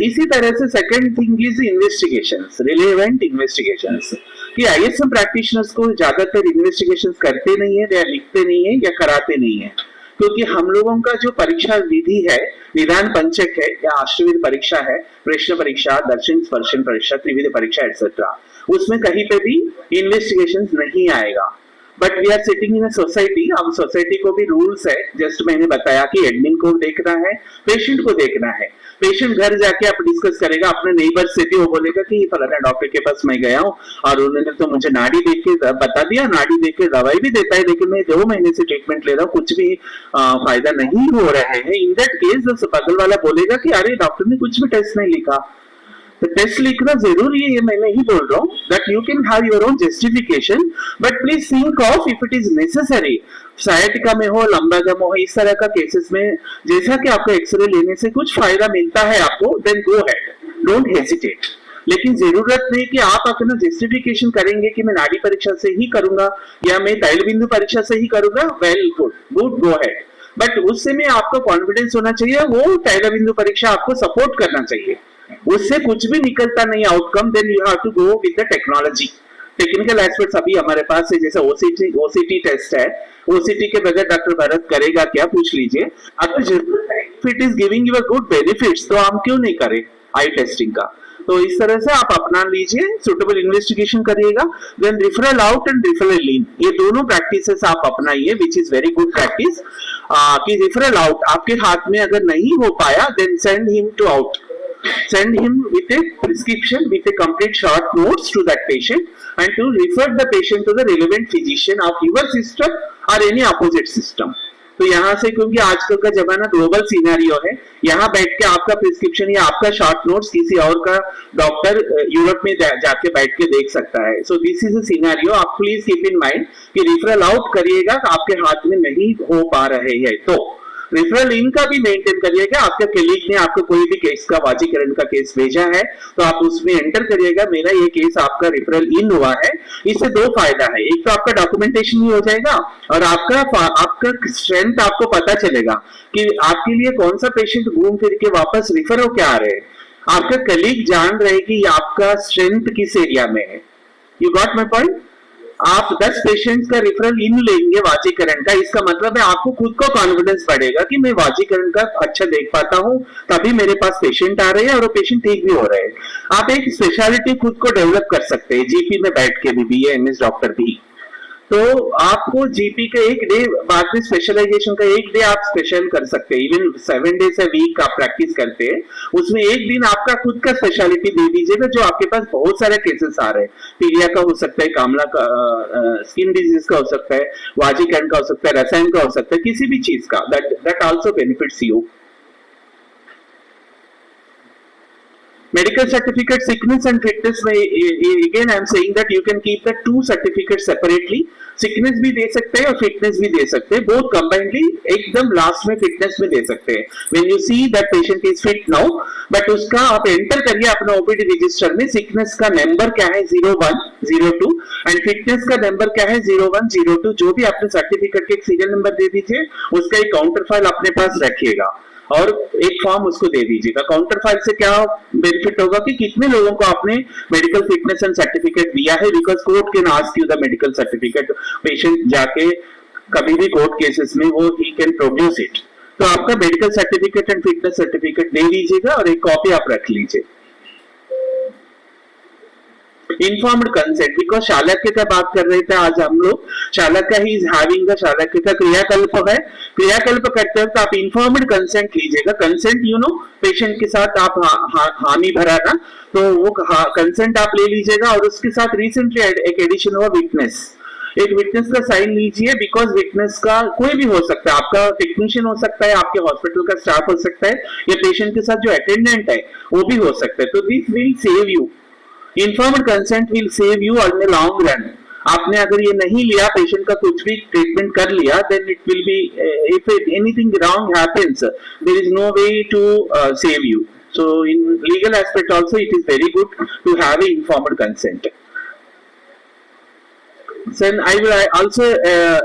इसी तरह से second thing is investigations, relevant investigations, कि आईएसएम प्रैक्टिशनर्स को ज्यादातर इन्वेस्टिगेशंस करते नहीं है, या लिखते नहीं है, या कराते नहीं है, क्योंकि हम लोगों का जो परीक्षा विधि है, निदान पंचक है या अष्टविध परीक्षा है, प्रश्न परीक्षा, दर्शन स्पर्शन परीक्षा, त्रिविध परीक्षा एटसेट्रा, उसमें कहीं पे भी इन्वेस्टिगेशन नहीं आएगा। But we are sitting in a society, अब सोसाइटी को भी रूल्स है, जस्ट मैंने बताया कि एडमिन को देखना है, पेशेंट को देखना है। पेशेंट घर जाके आप डिस्कस करेगा अपने नेबर से भी, वो बोलेगा कि फलाना डॉक्टर के पास मैं गया हूँ और उन्होंने तो मुझे नाड़ी देख के बता दिया, नाड़ी देख के दवाई भी देता है, लेकिन मैं 2 महीने से ट्रीटमेंट ले रहा हूँ, कुछ भी फायदा नहीं हो रहा है। इन दैट केस बगल वाला बोलेगा कि अरे डॉक्टर ने कुछ भी टेस्ट नहीं लिखा। तो टेस्ट लिखना जरूरी है, ये मैं नहीं बोल रहा हूँ, that you can have your own justification, but please think of if it is necessary. Sciatica में हो, लंबागम हो, इस तरह का केसेस में जैसा कि आपको एक्सरे लेने से कुछ फायदा मिलता है आपको, then go head, don't hesitate. लेकिन जरूरत नहीं कि आप अपना जस्टिफिकेशन करेंगे कि मैं नाड़ी परीक्षा से ही करूंगा या मैं तैल बिंदु परीक्षा से ही करूंगा, well good go head, but उससे में आपको कॉन्फिडेंस होना चाहिए, वो तैल बिंदु परीक्षा आपको सपोर्ट करना चाहिए, उससे कुछ भी निकलता नहीं outcome, then you have to go with the technology. Technical aspects अभी हमारे पास है, जैसे ओसीटी टेस्ट है, ओसीटी के बगैर डॉक्टर भरत करेगा क्या, पूछ लीजिए। अगर it is giving you good benefits तो हम क्यों नहीं करें आई टेस्टिंग का। तो इस तरह से आप अपना लीजिए, सुटेबल इन्वेस्टिगेशन करिएगा, then referral out and referral in, ये दोनों प्रैक्टिसेस आप अपनाइए, which is very good practice. कि रिफरल आउट आपके हाथ में अगर नहीं हो पाया, then send him to out, send him with a prescription with a complete short notes to that patient and to refer the patient to the relevant physician of your system or any opposite system। तो यहाँ से, क्योंकि आजकल का जमाना global scenario है, यहाँ बैठ के आपका प्रिस्क्रिप्शन या आपका शॉर्ट नोट्स किसी और का डॉक्टर यूरोप में जाके बैठ के देख सकता है। So this is a scenario, आप प्लीज कीप इन माइंड कि रिफरल आउट करिएगा, आपके हाथ में नहीं हो पा रहे हैं तो रिफरल इन का भी मेंटेन करिएगा। आपके कलीग ने आपको कोई भी केस का वाजीकरण का केस भेजा है तो आप उसमें एंटर करिएगा, मेरा ये केस आपका रिफरल इन हुआ है। इससे दो फायदा है, एक तो आपका डॉक्यूमेंटेशन भी हो जाएगा और आपका स्ट्रेंथ आपको पता चलेगा कि आपके लिए कौन सा पेशेंट घूम फिर के वापस रिफर हो क्या आ रहे हैं। आपका कलीग जान रहे कि आपका स्ट्रेंथ किस एरिया में है। You got my point. आप 10 पेशेंट्स का रिफरल इन लेंगे वाजीकरण का, इसका मतलब है आपको खुद को कॉन्फिडेंस बढ़ेगा कि मैं वाजीकरण का अच्छा देख पाता हूं, तभी मेरे पास पेशेंट आ रहे हैं और वो पेशेंट ठीक भी हो रहे हैं। आप एक स्पेशलिटी खुद को डेवलप कर सकते हैं, जीपी में बैठ के भी, बीए एमएस डॉक्टर भी। तो आपको जीपी का एक डे बाद में स्पेशलाइजेशन का एक डे आप स्पेशल कर सकते हैं, इवन 7 डेज a वीक आप प्रैक्टिस करते हैं, उसमें एक दिन आपका खुद का स्पेशलिटी दे दीजिएगा। जो आपके पास बहुत सारे केसेस आ रहे हैं, पीलिया का हो सकता है, कामला का, स्किन डिजीज का हो सकता है, वाजीकरण का हो सकता है, रसायन का हो सकता है, किसी भी चीज का, that also benefits you. Medical certificate sickness and fitness में again I am saying that you can keep the 2 certificates separately। sickness भी दे सकते हैं और fitness भी दे सकते हैं, both combinedly एकदम लास्ट में fitness में दे सकते हैं। when you see that patient is fit now, but उसका आप एंटर करिए अपना OPD रजिस्टर में, sickness का नंबर क्या है 0102 एंड fitness का नंबर क्या है 0102। जो भी आपने सर्टिफिकेट के सीरियल नंबर दे दीजिए, उसका एक काउंटर फाइल अपने पास रखिएगा और एक फॉर्म उसको दे दीजिएगा। काउंटर फाइल से क्या बेनिफिट होगा कि कितने लोगों को आपने मेडिकल फिटनेस एंड सर्टिफिकेट दिया है, because court can ask you the medical certificate. Patient जाके कभी भी कोर्ट केसेस में वो ही कैन प्रोड्यूस इट। तो आपका medical certificate and fitness certificate दे दीजिएगा और एक कॉपी आप रख लीजिए। इन्फॉर्म्ड कंसेंट, बिकॉज शालक्य का बात कर रहे थे आज हम लोग, शालक्य ही इज हैविंग द शालक्य का क्रियाकल्प है। क्रियाकल्प करते वक्त आप इन्फॉर्म्ड कंसेंट लीजिएगा। कंसेंट यू नो, पेशेंट के साथ आप हामी भरा ना, तो वो कंसेंट आप ले लीजिएगा और उसके साथ रिसेंटली एक एडिशन हुआ विटनेस, एक विटनेस का साइन लीजिए। बिकॉज विटनेस का कोई भी हो सकता है, आपका टेक्नीशियन हो सकता है, आपके हॉस्पिटल का स्टाफ हो सकता है, या पेशेंट के साथ जो अटेंडेंट है वो भी हो सकता है। तो this will save you, informed consent will save you on the long run. आपने अगर ये नहीं लिया, पेशेंट का कुछ भी ट्रीटमेंट कर लिया, then it will be, if anything wrong happens, there is no way to save you. So in legal aspect also it is very good to have a informed consent. Then I will also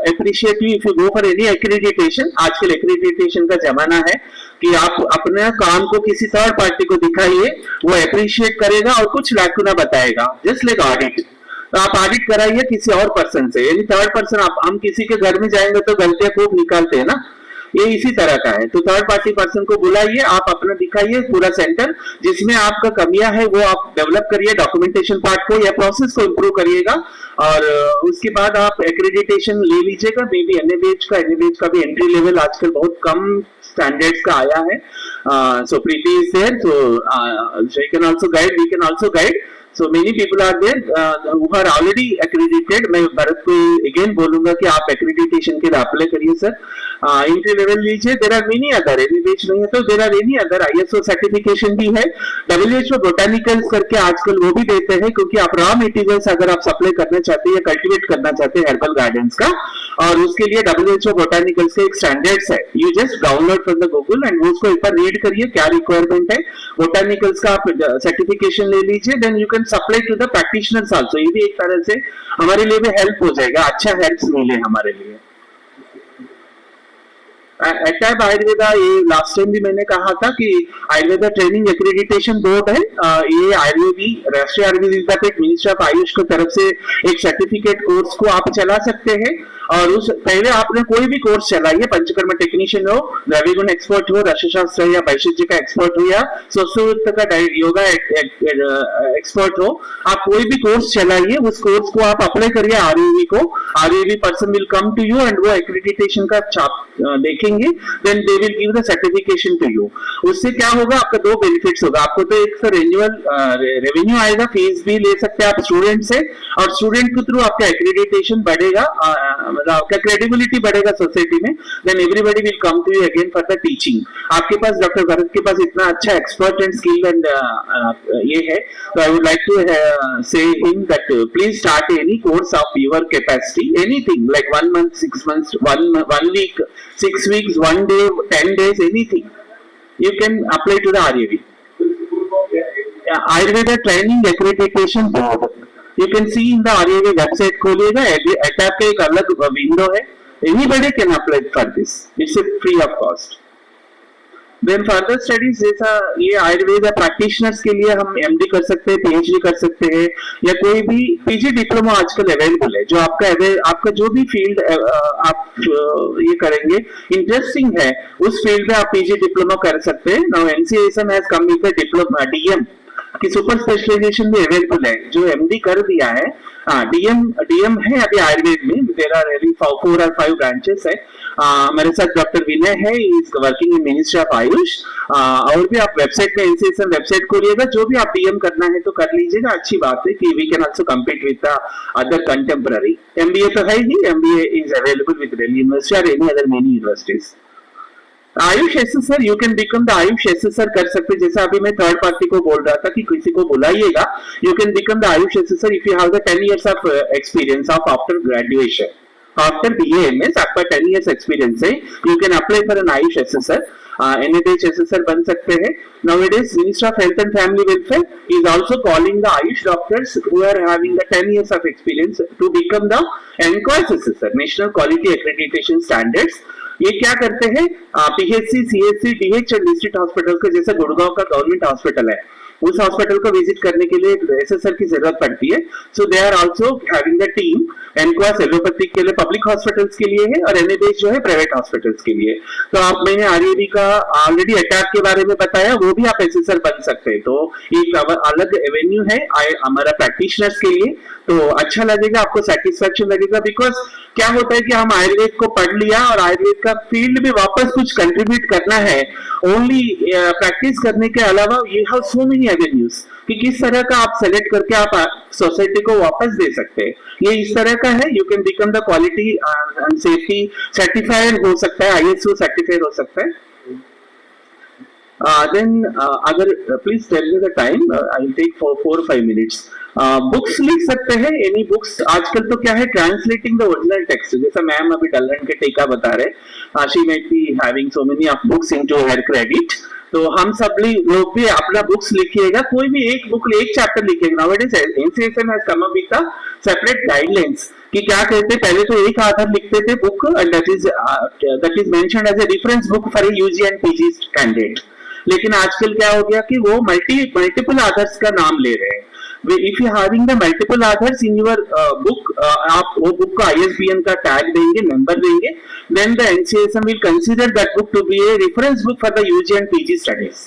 appreciate you if you go for any accreditation। आजकल accreditation का जमाना है कि आप अपने काम को किसी थर्ड पार्टी को दिखाइए, वो अप्रिशिएट करेगा और कुछ लैकुना बताएगा, जस्ट लाइक ऑडिट। तो आप ऑडिट कराइए किसी और पर्सन से, यानी थर्ड पर्सन। हम किसी के घर में जाएंगे तो गलतियां खूब निकालते हैं ना, ये इसी तरह का है। तो थर्ड पार्टी पर्सन को बुलाइए, आप अपना दिखाइए पूरा सेंटर, जिसमें आपका कमियां है वो आप डेवलप करिए, डॉक्यूमेंटेशन पार्ट को या प्रोसेस को इम्प्रूव करिएगा, और उसके बाद आप एक्रेडिटेशन ले लीजिएगा। मे बी NABH का भी एंट्री लेवल आजकल बहुत कम स्टैंडर्ड्स का आया है। So Preeti is there, so she can also guide, we can also guide. So many people are there who are already accredited। मैं भारत को again बोलूंगा कि आप accreditation के लिए अप्लाई करिए सर, एंट्री लेवल लीजिए। there are many other, NABH नहीं है तो there are any other, ISO certification भी है, WHO बोटानिकल्स करके आजकल वो भी देते हैं, क्योंकि आप रॉ मटेरियल्स अगर आप सप्लाई करना चाहते हैं या कल्टिवेट करना चाहते हैं हर्बल गार्डन्स का, और उसके लिए WHO बोटानिकल्स के एक स्टैंडर्ड्स है। You just download from the Google and उसको एक बार रीड करिए क्या रिक्वायरमेंट है। बोटानिकल्स का आप सर्टिफिकेशन ले लीजिए, then you can supply to the practitioners also. ये भी एक तरह से हमारे लिए भी हेल्प हो जाएगा, अच्छा हेल्प मिले हमारे लिए। एटैब आयुर्वेदा, ये लास्ट टाइम भी मैंने कहा था कि आयुर्वेदा ट्रेनिंग एक्रेडिटेशन बोर्ड है। ये आयुर्वेदी राष्ट्रीय आयुर्वेद विद्यापीठ मिनिस्ट्री ऑफ आयुष की तरफ से एक सर्टिफिकेट कोर्स को आप चला सकते हैं। और उस पहले आपने कोई भी कोर्स चलाइए, पंचकर्म टेक्नीशियन हो, द्रविगुण एक्सपर्ट हो, रसशास्त्र या वैशिष्ट का एक्सपर्ट हो, या स्वस्थ का योगा एक्सपर्ट हो, आप कोई भी कोर्स चलाइए, उस कोर्स को आप अप्लाई करिए आरयूवी को। RUV person will come to you and वो एक्रेडिटेशन का छाप देखेंगे, then they will give the certification to you. उससे क्या होगा, आपका दो बेनिफिट्स होगा। आपको तो एक तो रेवेन्यू आएगा, फीस भी ले सकते हैं आप स्टूडेंट से, और स्टूडेंट के थ्रू आपका एक्रेडिटेशन बढ़ेगा, मतलब आपका क्रेडिबिलिटी बढ़ेगा सोसाइटी में। Then everybody will come to you again for the teaching. आपके पास डॉक्टर भरत के पास इतना अच्छा एक्सपर्ट एंड स्किल एंड ये है, तो आई वुड लाइक टू से him that please start any course of your capacity, anything like 1 month, 6 months, 1 week, 6 weeks, 1 day, 10 days, anything. You can apply to the RAV. Ayurveda Training Accreditation Board. You can see in the RAV website खोलिएगा, एटैप का एक अलग window है. Anybody can apply for this. It's a free of cost. Then further studies जैसा ये Ayurveda practitioners के लिए हम MD कर सकते हैं, पीएचडी कर सकते हैं, या कोई भी पीजी डिप्लोमा आजकल अवेलेबल है। जो आपका जो भी फील्ड आप ये करेंगे इंटरेस्टिंग है, उस फील्ड में आप पीजी डिप्लोमा कर सकते हैं। Now NCSM has come with the diploma DM की सुपर स्पेशलाइजेशन भी अवेलेबल है। जो एमडी कर दिया है, डीएम है अभी आयुर्वेद में, there are really 4 or 5 branches है। मेरे साथ डॉक्टर विनय है, is working in ministry of AYUSH. और भी आप वेबसाइट में एनसीएसएम वेबसाइट खोलिएगा, जो भी आप डीएम करना है तो कर लीजिएगा। अच्छी बात है कि we can also compete with the other contemporary. MBA तो है ही, MBA is available with Delhi University और any other many universities. AYUSH assessor, you can become the AYUSH assessor कर सकते, जैसा अभी मैं थर्ड पार्टी को बोल रहा था कि किसी को बुलाइएगा, you can become the AYUSH assessor if you have the 10 years of experience of after graduation. After BAMS आपका 10 years एक्सपीरियंस है, you can apply for an AYUSH assessor, NABH assessor बन सकते हैं। Nowadays, Ministry of Health and Family Welfare is also calling the Ayush doctors who are having the 10 years of experience to become the NQAS assessor, National Quality Accreditation Standards। ये क्या करते हैं, PHC, CHC, DH और district hospital के, जैसे गुड़गांव का government hospital है, उस हॉस्पिटल को विजिट करने के लिए एसेसर की जरूरत पड़ती है। So they are also having the team. NQAS allopathic के लिए पब्लिक हॉस्पिटल्स के लिए है, और एनएडीएच जो है प्राइवेट हॉस्पिटल्स के लिए। तो आप, मैंने आरईडी का ऑलरेडी अटैक के बारे में बताया, वो भी आप एसेसर बन सकते हैं। तो एक अलग एवेन्यू है हमारा प्रैक्टिशनर्स के लिए, तो अच्छा लगेगा, आपको सेटिस्फेक्शन लगेगा। बिकॉज क्या होता है कि हम आयुर्वेद को पढ़ लिया और आयुर्वेद का फील्ड में वापस कुछ कंट्रीब्यूट करना है, ओनली प्रैक्टिस करने के अलावा you have so many avenues कि किस तरह का आप सेलेक्ट करके आप सोसाइटी को वापस दे सकते हैं। ये इस तरह का है, you can become the quality and safety certified हो सकता है, आईएसओ सर्टिफाइड हो सकता है। Then अगर please tell me the time, I will take 4 or 5 minutes। Books लिख सकते हैं, एनी बुक्स। आजकल तो क्या है, ट्रांसलेटिंग द ओरिजिनल टेक्स्ट, जैसा मैम अभी डलरन के टेका बता रहे, she might be having so many of books into her credit. तो हम सब लोग भी अपना बुक्स लिखिएगा, कोई भी एक बुक, एक चैप्टर लिखिएगा। Nowadays NCSM has come up with the separate guidelines कि क्या कहते हैं। पहले तो एक आधार लिखते थे book, and that is mentioned as a reference book for a UG and PG candidate. लेकिन आजकल क्या हो गया कि वो मल्टीपल आथर्स का नाम ले रहे हैं। If you having the multiple authors in your book, आप वो बुक का ISBN का टैग देंगे, नंबर देंगे, then the NCSM will consider that book to be a reference book for the UG and PG studies.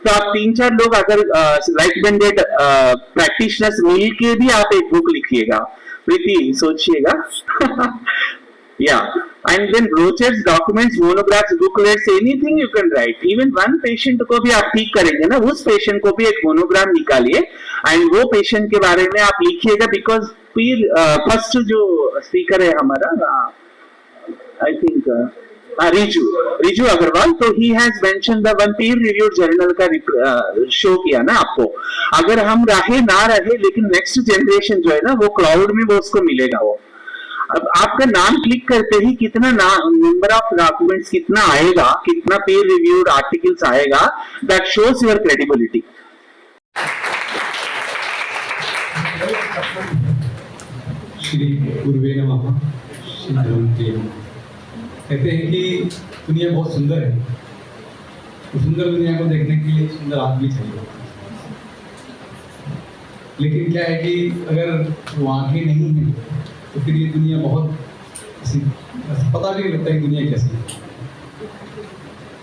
तो आप 3-4 लोग अगर लाइक माइंडेड प्रैक्टिशनर्स मिल के भी आप एक बुक लिखिएगा, प्रीति सोचिएगा। Yeah, and then brochures, documents, monographs, booklets, anything you can write. Even one patient को भी आप ठीक करेंगे ना, उस patient को भी एक मोनोग्राम निकालिए and वो patient के बारे में आप लिखिएगा। because फिर फर्स्ट जो स्पीकर है हमारा, I think रिजू अग्रवाल, तो he has mentioned the one peer reviewed journal का शो किया ना आपको। अगर हम रहे ना रहे, लेकिन नेक्स्ट जनरेशन जो है ना, वो क्लाउड में वो उसको मिलेगा। वो अब आपका नाम क्लिक करते ही कितना नंबर ऑफ डॉक्यूमेंट्स कितना आएगा, कितना पीयर रिव्यूड आर्टिकल्स आएगा, that shows your credibility. Shri गुरुवे नमः। श्री कहते हैं कि दुनिया बहुत सुंदर है, तो सुंदर दुनिया को देखने के लिए सुंदर आदमी चाहिए। लेकिन क्या है कि अगर वो आंखें नहीं हैं तो फिर ये दुनिया बहुत ऐसे पता भी नहीं लगता कि दुनिया कैसी है।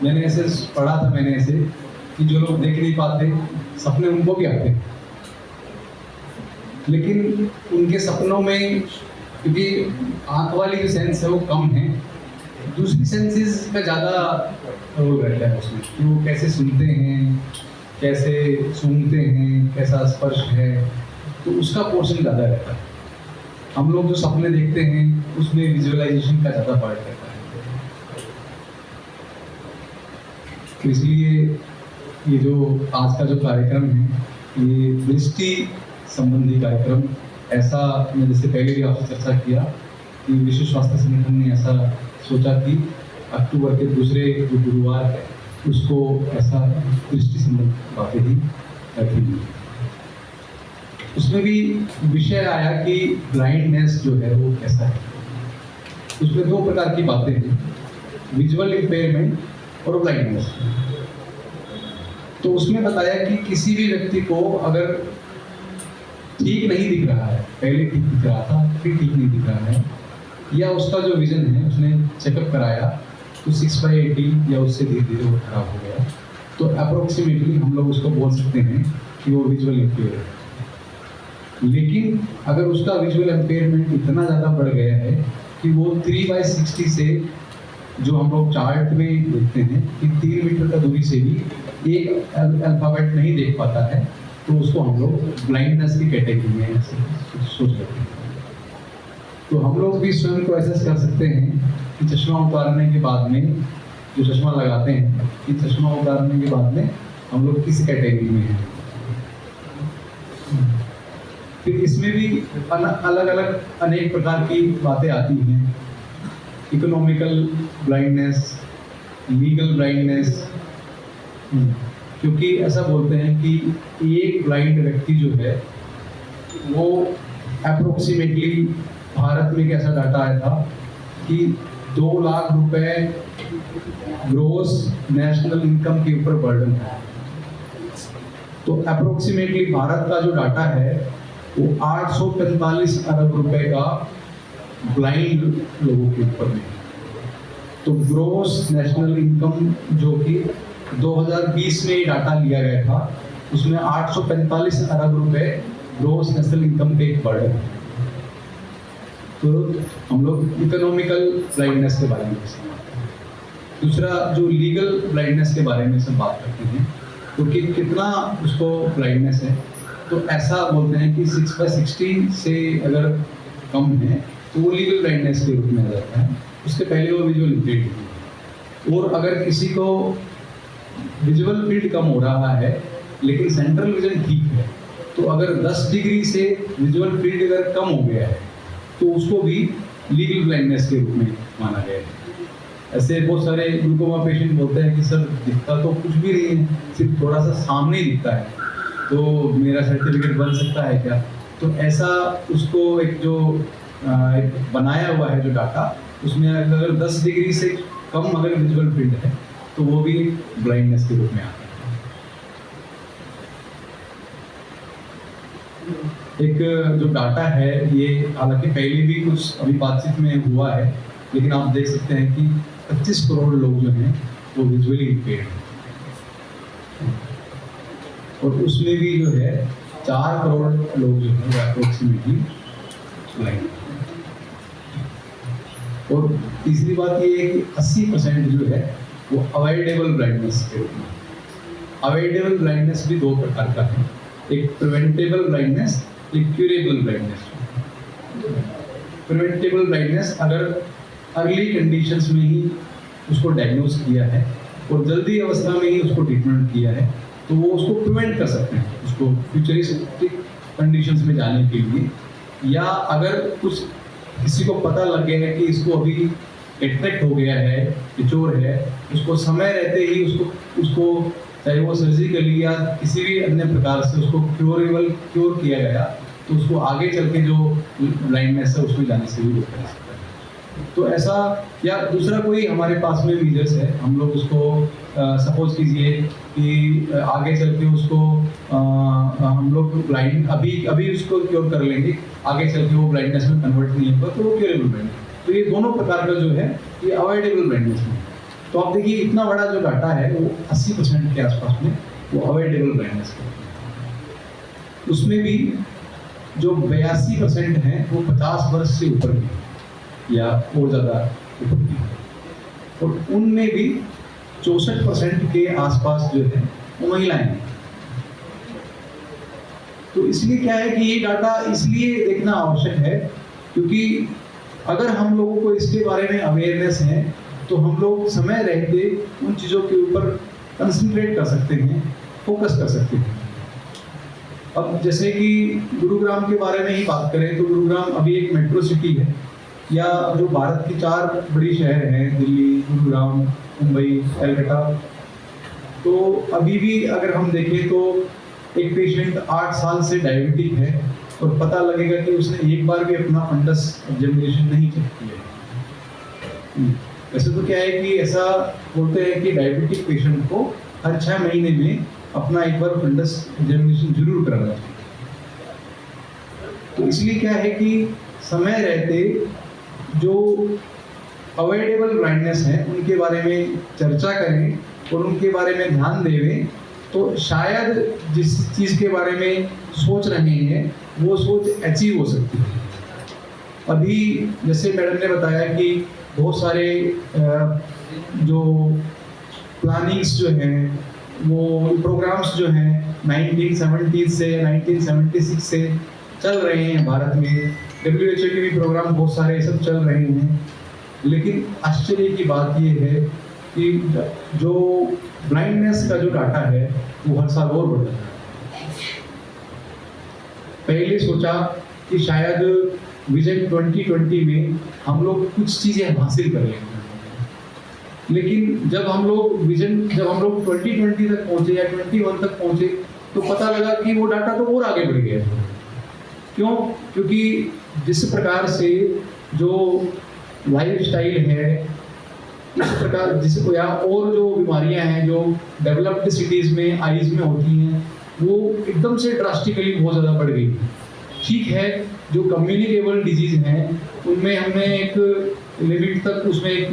मैंने ऐसे पढ़ा था, मैंने ऐसे कि जो लोग देख नहीं पाते सपने उनको भी आते हैं, लेकिन उनके सपनों में क्योंकि आंख वाली जो सेंस है वो कम है, दूसरी सेंसेस का ज़्यादा रोल रहता है उसमें कि वो कैसे सुनते हैं, कैसे सूंघते हैं, कैसा स्पर्श है, तो उसका पोर्शन ज़्यादा रहता है। हम लोग जो सपने देखते हैं उसमें विजुअलाइजेशन का ज़्यादा पार्ट रहता है। तो इसलिए ये जो आज का जो कार्यक्रम है ये दृष्टि संबंधी कार्यक्रम, ऐसा मैं जैसे पहले भी आपसे चर्चा किया कि विश्व स्वास्थ्य संगठन ने ऐसा सोचा कि अक्टूबर के दूसरे जो गुरुवार है उसको ऐसा दृष्टि संबंधी बातें ही रखेंगे। उसमें भी विषय आया कि ब्लाइंडनेस जो है वो कैसा है। उसमें दो प्रकार की बातें हैं, विजुअल इम्पेयरमेंट और ब्लाइंडनेस। तो उसमें बताया कि किसी भी व्यक्ति को अगर ठीक नहीं दिख रहा है, पहले ठीक दिख रहा था फिर ठीक नहीं दिख रहा है, या उसका जो विजन है उसने चेकअप कराया तो 6/18 या उससे धीरे धीरे वो खराब हो गया, तो अप्रोक्सीमेटली हम लोग उसको बोल सकते हैं कि वो विजुअल इम्पेयर है। लेकिन अगर उसका विजुअल इम्पेयरमेंट इतना ज़्यादा बढ़ गया है कि वो 3/60 से जो हम लोग चार्ट में देखते हैं कि 3 मीटर का दूरी से भी एक अल्फाबेट नहीं देख पाता है, तो उसको हम लोग ब्लाइंडनेस की कैटेगरी में सोच सकते हैं। तो हम लोग भी स्वयं को एसेस कर सकते हैं कि चश्मा उतारने के बाद में, जो चश्मा लगाते हैं, कि चश्मा उतारने के बाद में हम लोग किस कैटेगरी में हैं। फिर इसमें भी अलग अलग अनेक प्रकार की बातें आती हैं, इकोनॉमिकल ब्लाइंडनेस, लीगल ब्लाइंडनेस, क्योंकि ऐसा बोलते हैं कि एक ब्लाइंड व्यक्ति जो है वो अप्रोक्सीमेटली भारत में कैसा डाटा आया था कि 2 लाख रुपए ग्रोस नेशनल इनकम के ऊपर बर्डन है। तो अप्रोक्सीमेटली भारत का जो डाटा है वो 845 अरब रुपए का ब्लाइंड लोगों के ऊपर में। तो ग्रोस नेशनल इनकम जो कि 2020 में ये डाटा लिया गया था, उसमें 845 अरब रुपए ग्रोस नेशनल इनकम पे एक बर्डन है। तो हम लोग इकोनॉमिकल ब्लाइंडनेस के बारे में दूसरा जो लीगल ब्लाइंडनेस के बारे में सब बात करते हैं, तो कि कितना उसको ब्लाइंडनेस है, तो ऐसा बोलते हैं कि 6/60 से अगर कम है तो वो लीगल ब्लाइंडनेस के रूप में आ जाता है। उसके पहले वो विजुअल इम्पेयर्ड है। और अगर किसी को विजुअल फील्ड कम हो रहा है लेकिन सेंट्रल विजन ठीक है, तो अगर 10 डिग्री से विजुअल फील्ड अगर कम हो गया है तो उसको भी लीगल ब्लाइंडनेस के रूप में माना गया है। ऐसे बहुत सारे ग्लूकोमा पेशेंट बोलते हैं कि सर दिखता तो कुछ भी नहीं है, सिर्फ थोड़ा सा सामने ही दिखता है, तो मेरा सर्टिफिकेट बन सकता है क्या? तो ऐसा उसको एक जो एक बनाया हुआ है जो डाटा, उसमें अगर 10 डिग्री से कम अगर विजुअल फील्ड है तो वो भी ब्लाइंडनेस के रूप में आता है। एक जो डाटा है ये हालांकि पहले भी कुछ अभी बातचीत में हुआ है, लेकिन आप देख सकते हैं कि 25 करोड़ लोग जो हैं वो विजुअली इम्पेयर्ड हैं, और उसमें भी जो है 4 करोड़ लोग जो है वो अप्रोक्सीमेटली ब्लाइंड। और तीसरी बात ये है कि 80% जो है वो अवॉइडेबल ब्लाइंडनेस के रूप में। अवॉइडेबल ब्लाइंडनेस भी 2 प्रकार का है, एक प्रिवेंटेबल ब्लाइंडनेस, एक क्यूरेबल ब्लाइंडनेस। प्रिवेंटेबल ब्लाइंडनेस अगर अर्ली कंडीशंस में ही उसको डायग्नोज किया है और जल्दी अवस्था में ही उसको ट्रीटमेंट किया है तो वो उसको प्रिवेंट कर सकते हैं, उसको फ्यूचरिस्टिक कंडीशंस में जाने के लिए। या अगर कुछ किसी को पता लग गया है कि इसको अभी एट्रैक्ट हो गया है, टिचोर है, उसको समय रहते ही उसको चाहे वो सर्जिकली या किसी भी अन्य प्रकार से उसको क्योर किया गया तो उसको आगे चल के जो ब्लाइंडनेस है उसमें जाने से भी रोका जा सकता है। तो ऐसा, या दूसरा कोई हमारे पास में मीजर्स है, हम लोग उसको सपोज कीजिए कि आगे चल के उसको हम लोग ब्लाइंड अभी उसको क्योर कर लेंगे, आगे चल के वो ब्लाइंडनेस में कन्वर्ट नहीं होगा तो वो क्योरेबल ब्लाइंडनेस। तो ये दोनों प्रकार का जो है ये अवॉइडेबल ब्लाइंडनेस है। तो आप देखिए इतना बड़ा जो डाटा है वो 80% के आसपास में वो अवॉइडेबल ब्लाइंडनेस है। उसमें भी जो 82% हैं वो 50 वर्ष से ऊपर की या और ज़्यादा ऊपर की, और उनमें भी 64% के आसपास जो है वो महिलाएं हैं। तो इसलिए क्या है कि ये डाटा इसलिए देखना आवश्यक है क्योंकि अगर हम लोगों को इसके बारे में अवेयरनेस है तो हम लोग समय रहते उन चीज़ों के ऊपर कंसंट्रेट कर सकते हैं, फोकस कर सकते हैं। अब जैसे कि गुरुग्राम के बारे में ही बात करें तो गुरुग्राम अभी एक मेट्रो सिटी है, या जो भारत की 4 बड़ी शहर हैं, दिल्ली, गुरुग्राम, मुंबई, कलकत्ता, तो अभी भी अगर हम देखें तो एक पेशेंट 8 साल से डायबिटिक है और पता लगेगा कि उसने एक बार भी अपना फंडस एग्जामिनेशन नहीं चेक किया है। वैसे तो क्या है कि ऐसा बोलते हैं कि डायबिटिक पेशेंट को हर 6 महीने में अपना एक बार फंडस एग्जामिनेशन जरूर कराना चाहिए। तो इसलिए क्या है कि समय रहते जो अवॉइडेबल ब्लाइंडनेस है उनके बारे में चर्चा करें और उनके बारे में ध्यान देवें, तो शायद जिस चीज़ के बारे में सोच रहे हैं वो सोच अचीव हो सकती है। अभी जैसे मैडम ने बताया कि बहुत सारे जो प्लानिंग्स जो हैं, वो प्रोग्राम्स जो हैं 1970 से 1976 से चल रहे हैं भारत में। WHO के भी प्रोग्राम बहुत सारे सब चल रहे हैं, लेकिन आश्चर्य की बात ये है कि जो ब्लाइंडनेस का जो डाटा है वो हर साल और बढ़ रहा है। पहले सोचा कि शायद विजन 2020 में हम लोग कुछ चीज़ें हासिल कर लेंगे, लेकिन जब हम लोग 2020 तक पहुंचे या 21 तक पहुंचे तो पता लगा कि वो डाटा तो और आगे बढ़ गया। क्यों? क्योंकि जिस प्रकार से जो लाइफस्टाइल है, इस प्रकार जिस या और जो बीमारियां हैं जो डेवलप्ड सिटीज़ में आइज में होती हैं वो एकदम से ड्रास्टिकली बहुत ज़्यादा बढ़ गई। ठीक है, जो कम्युनिकेबल डिजीज़ हैं उनमें हमने एक लिमिट तक उसमें एक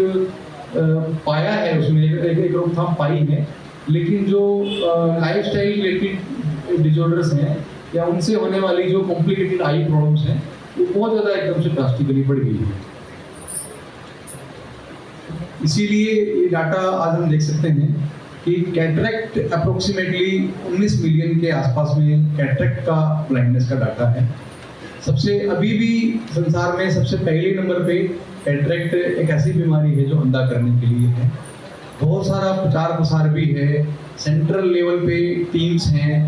पाया है, उसमें एक रोकथाम पाई है, लेकिन जो लाइफस्टाइल रिलेटेड डिसऑर्डर्स हैं या उनसे होने वाली जो कॉम्प्लिकेटेड आई प्रॉब्लम्स हैं वो बहुत ज़्यादा एकदम से ड्रास्टिकली बढ़ गई है। इसीलिए ये डाटा आज हम देख सकते हैं कि कैटरेक्ट अप्रोक्सीमेटली 19 मिलियन के आसपास में कैटरेक्ट का ब्लाइंडनेस का डाटा है। सबसे अभी भी संसार में सबसे पहले नंबर पे कैटरेक्ट एक ऐसी बीमारी है जो अंधा करने के लिए है। बहुत सारा प्रचार प्रसार भी है, सेंट्रल लेवल पे टीम्स हैं,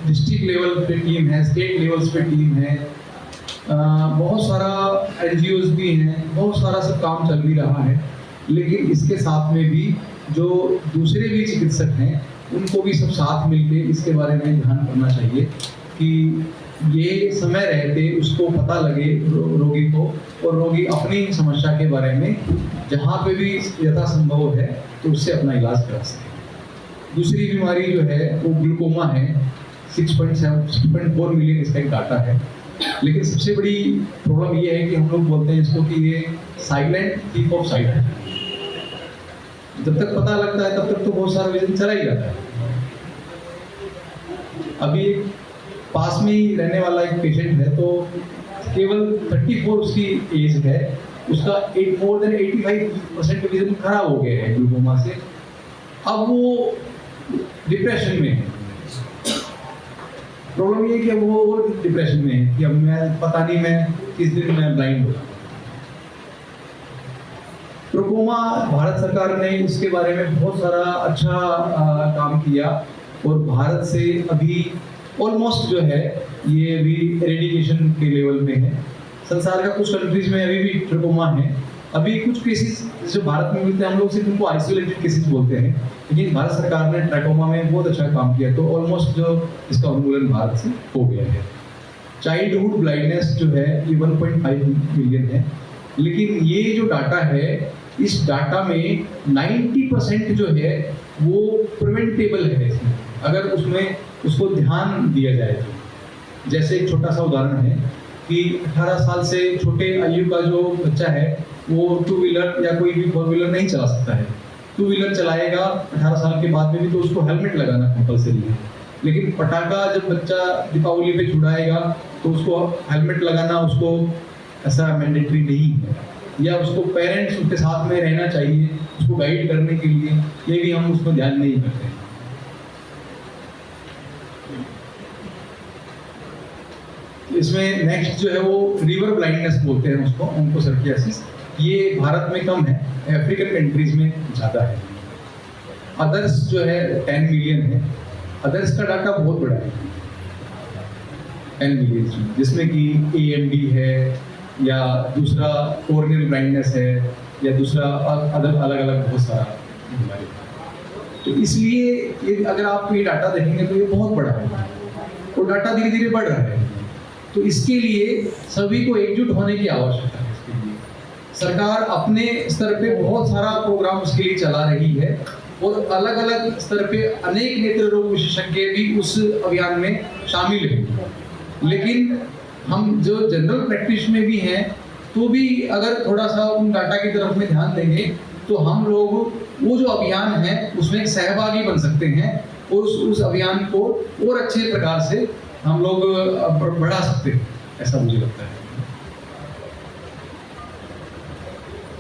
डिस्ट्रिक्ट लेवल पे टीम है, स्टेट लेवल्स पे टीम है, बहुत सारा NGOs भी हैं, बहुत सारा सब काम चल भी रहा है। लेकिन इसके साथ में भी जो दूसरे भी चिकित्सक हैं उनको भी सब साथ मिलके इसके बारे में ध्यान करना चाहिए कि ये समय रहते उसको पता लगे रोगी को, और रोगी अपनी समस्या के बारे में जहाँ पे भी यथासंभव है तो उससे अपना इलाज करा सके। दूसरी बीमारी जो है वो ग्लूकोमा है, 6.4 मिलियन इसका एक डाटा है। लेकिन सबसे बड़ी प्रॉब्लम ये है कि हम लोग बोलते हैं इसको कि ये साइलेंट थीफ ऑफ साइट है। जब तक पता लगता है तब तक तो बहुत सारा विजन चला ही जाता है। अभी पास में ही रहने वाला एक पेशेंट है, तो केवल 34 उसकी एज है, उसका मोर देन 85% विजन खराब हो गया है ग्लूकोमा से। अब वो डिप्रेशन में है। प्रॉब्लम ये है कि वो और डिप्रेशन में है कि अब मैं पता नहीं मैं किस दिन मैं ब्लाइंड हो। ग्लूकोमा भारत सरकार ने इसके बारे में बहुत सारा अच्छा काम किया और भारत से अभी ऑलमोस्ट जो है ये अभी एरेडिकेशन के लेवल में है। संसार का कुछ कंट्रीज में अभी भी ट्रिकोमा है। अभी कुछ केसेस जो भारत में मिलते हैं हम लोग सिर्फ उनको आइसोलेटेड केसेस बोलते हैं, लेकिन भारत सरकार ने ट्रैकोमा में बहुत अच्छा काम किया, तो ऑलमोस्ट जो इसका उन्मूलन भारत से हो गया है। चाइल्डहुड ब्लाइंडनेस जो है ये 1.5 मिलियन है, लेकिन ये जो डाटा है, इस डाटा में 90% जो है वो प्रिवेंटेबल है इसमें, अगर उसमें उसको ध्यान दिया जाए तो। जैसे एक छोटा सा उदाहरण है कि 18 साल से छोटे आयु का जो बच्चा है वो 2 व्हीलर या कोई भी 4 व्हीलर नहीं चला सकता है। 2 व्हीलर चलाएगा 18 साल के बाद में भी तो उसको हेलमेट लगाना कंपलसरी है। लेकिन पटाखा जब बच्चा दीपावली पे छुड़ाएगा तो उसको हेलमेट लगाना उसको ऐसा मैंडेटरी नहीं है, या उसको पेरेंट्स उसके साथ में रहना चाहिए उसको गाइड करने के लिए, ये भी हम उसको ध्यान नहीं करते हैं। इसमें नेक्स्ट जो है वो रिवर ब्लाइंडनेस बोलते हैं उसको, ओन्कोसर्कियासिस। ये भारत में कम है, अफ्रीकन कंट्रीज में ज़्यादा है। अदर्स जो है 10 मिलियन है, अदर्स का डाटा बहुत बड़ा है 10 मिलियन, जिसमें कि AMD है या दूसरा कॉर्नियल ब्लाइंडनेस है या दूसरा अलग अलग बहुत सारा बीमारी। तो इसलिए ये अगर आप ये डाटा देखेंगे तो ये बहुत बड़ा है और डाटा धीरे धीरे बढ़ रहा है। तो इसके लिए सभी को एकजुट होने की आवश्यकता है। इसके लिए सरकार अपने स्तर पे बहुत सारा प्रोग्राम उसके लिए चला रही है और अलग अलग स्तर पे अनेक नेत्र रोग विशेषज्ञ भी उस अभियान में शामिल हैं। लेकिन हम जो जनरल प्रैक्टिस में भी हैं तो भी अगर थोड़ा सा उन डाटा की तरफ में ध्यान देंगे तो हम लोग वो जो अभियान है उसमें एक सहभागी बन सकते हैं और उस अभियान को और अच्छे प्रकार से हम लोग बढ़ा सकते हैं, ऐसा मुझे लगता है।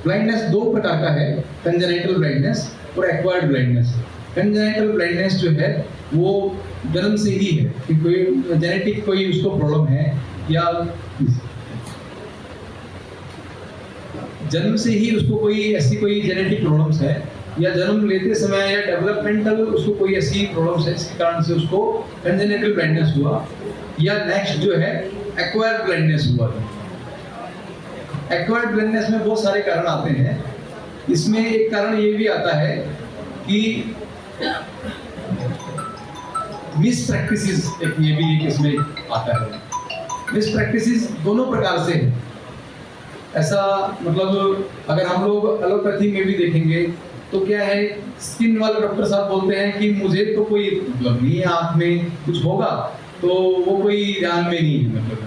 ब्लाइंडनेस 2 प्रकार का है, कंजेनिटल ब्लाइंडनेस और एक्वायर्ड ब्लाइंडनेस। कंजेनिटल ब्लाइंडनेस जो है वो जन्म से ही है कि कोई जेनेटिक कोई उसको प्रॉब्लम है या जन्म से ही उसको कोई ऐसी कोई जेनेटिक प्रॉब्लम्स है या जन्म लेते समय या डेवलपमेंटल उसको कोई ऐसी प्रॉब्लम्स है जिसके कारण से उसको कंजेनिटल ब्लाइंडनेस हुआ, या नेक्स्ट जो है एक्वायर्ड ब्लाइंडनेस हुआ। एक्वायर्ड ब्लाइंडनेस में बहुत सारे कारण आते हैं। इसमें एक कारण ये भी आता है कि मिस प्रैक्टिसेस, एक ये भी एक इसमें आता है। मिस प्रैक्टिसेस दोनों प्रकार से है। ऐसा मतलब अगर हम लोग एलोपैथी में भी देखेंगे तो क्या है, स्किन वाले डॉक्टर साहब बोलते हैं कि मुझे तो कोई मतलब नहीं है, आँख में कुछ होगा तो वो कोई ध्यान में नहीं है, मतलब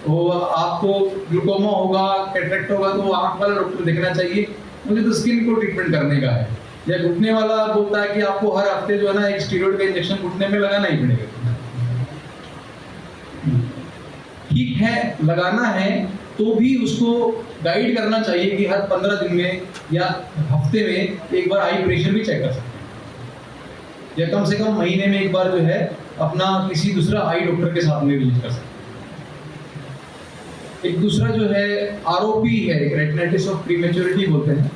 वो आपको ग्लूकोमा होगा, कैटरेक्ट होगा तो वो आँख वाला डॉक्टर देखना चाहिए, मुझे तो स्किन को ट्रीटमेंट करने का है। या घुटने वाला बोलता है कि आपको हर हफ्ते जो है ना एक स्टीरॉयड का इंजेक्शन घुटने में लगाना ही पड़ेगा। ठीक है, लगाना है तो भी उसको गाइड करना चाहिए कि हर 15 दिन में या हफ्ते में एक बार आई प्रेशर भी चेक कर सकते हैं, या कम से कम महीने में एक बार जो है अपना किसी दूसरा आई डॉक्टर के साथ में विजिट कर सकते हैं। एक दूसरा जो है ROP है, रेटिनाइटिस ऑफ प्रीमेच्योरिटी बोलते हैं।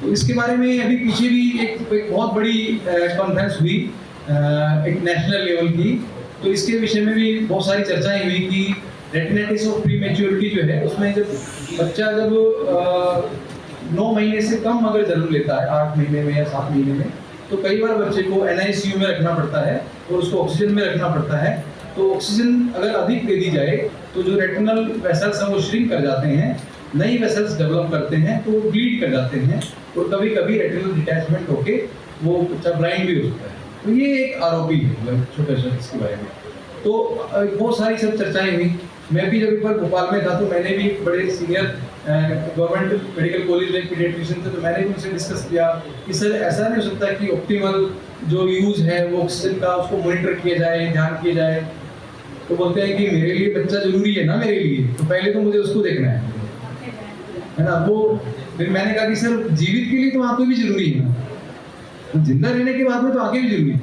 तो इसके बारे में अभी पीछे भी एक बहुत बड़ी कॉन्फ्रेंस हुई एक नेशनल लेवल की, तो इसके विषय में भी बहुत सारी चर्चाएं हुई कि रेटिनाइटिस ऑफ प्रीमेच्योरिटी जो है उसमें जब बच्चा जब 9 महीने से कम अगर जन्म लेता है, 8 महीने में या 7 महीने में, तो कई बार बच्चे को NICU में रखना पड़ता है और उसको ऑक्सीजन में रखना पड़ता है। तो ऑक्सीजन अगर अधिक दे दी जाए तो जो रेटिनल वेसल्स हैं वो श्रिंक कर जाते हैं, नई वेसल्स डेवलप करते हैं तो वो ब्लीड कर जाते हैं और कभी कभी रेटिनल डिटैचमेंट होके वो बच्चा ब्लाइंड भी हो सकता है। तो ये एक ROP है छोटे से इसके बारे में। तो बहुत सारी सब चर्चाएं हुई। मैं भी जब एक बार भोपाल में था तो मैंने भी बड़े सीनियर गवर्नमेंट मेडिकल कॉलेज में पीडियाट्रिशियन थे, तो मैंने भी उनसे डिस्कस किया कि सर ऐसा नहीं हो सकता कि ऑप्टिमल जो यूज है वो ऑक्सीजन का उसको मॉनिटर किया जाए, ध्यान किया जाए। तो बोलते हैं कि मेरे लिए बच्चा जरूरी है ना, मेरे लिए तो पहले तो मुझे उसको देखना है ना। वो फिर मैंने कहा कि सर जीवित के लिए तो आंखें भी जरूरी है ना, तो जिंदा रहने के बाद में तो आंखें भी जरूरी है।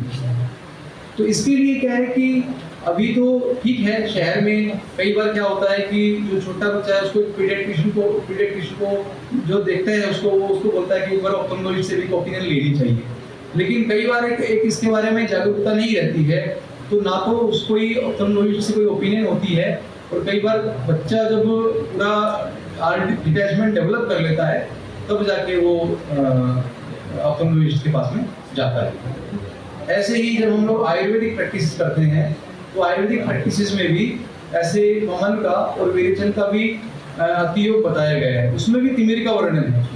तो इसके लिए क्या है कि अभी तो ठीक है, शहर में कई बार क्या होता है कि जो छोटा बच्चा है उसको पीडियाट्रिशियन को जो देखता है उसको बोलता है कि एक बार ऑप्थेल्मोलॉजिस्ट से भी ओपिनियन लेनी चाहिए। लेकिन कई बार एक इसके बारे में जागरूकता नहीं रहती है, तो ना तो उसको ही ऑप्थेल्मोलॉजिस्ट से कोई ओपिनियन होती है, और कई बार बच्चा जब पूरा डिटैचमेंट डेवलप कर लेता है तब जाके वो ऑप्थेल्मोलॉजिस्ट के पास में जाता है। ऐसे ही जब हम लोग आयुर्वेदिक प्रैक्टिस करते हैं तो आयुर्वेदिक प्रैक्टिसेस में भी ऐसे वमन का और विरेचन का भी अतियोग बताया गया है, उसमें भी तिमिर का वर्णन है।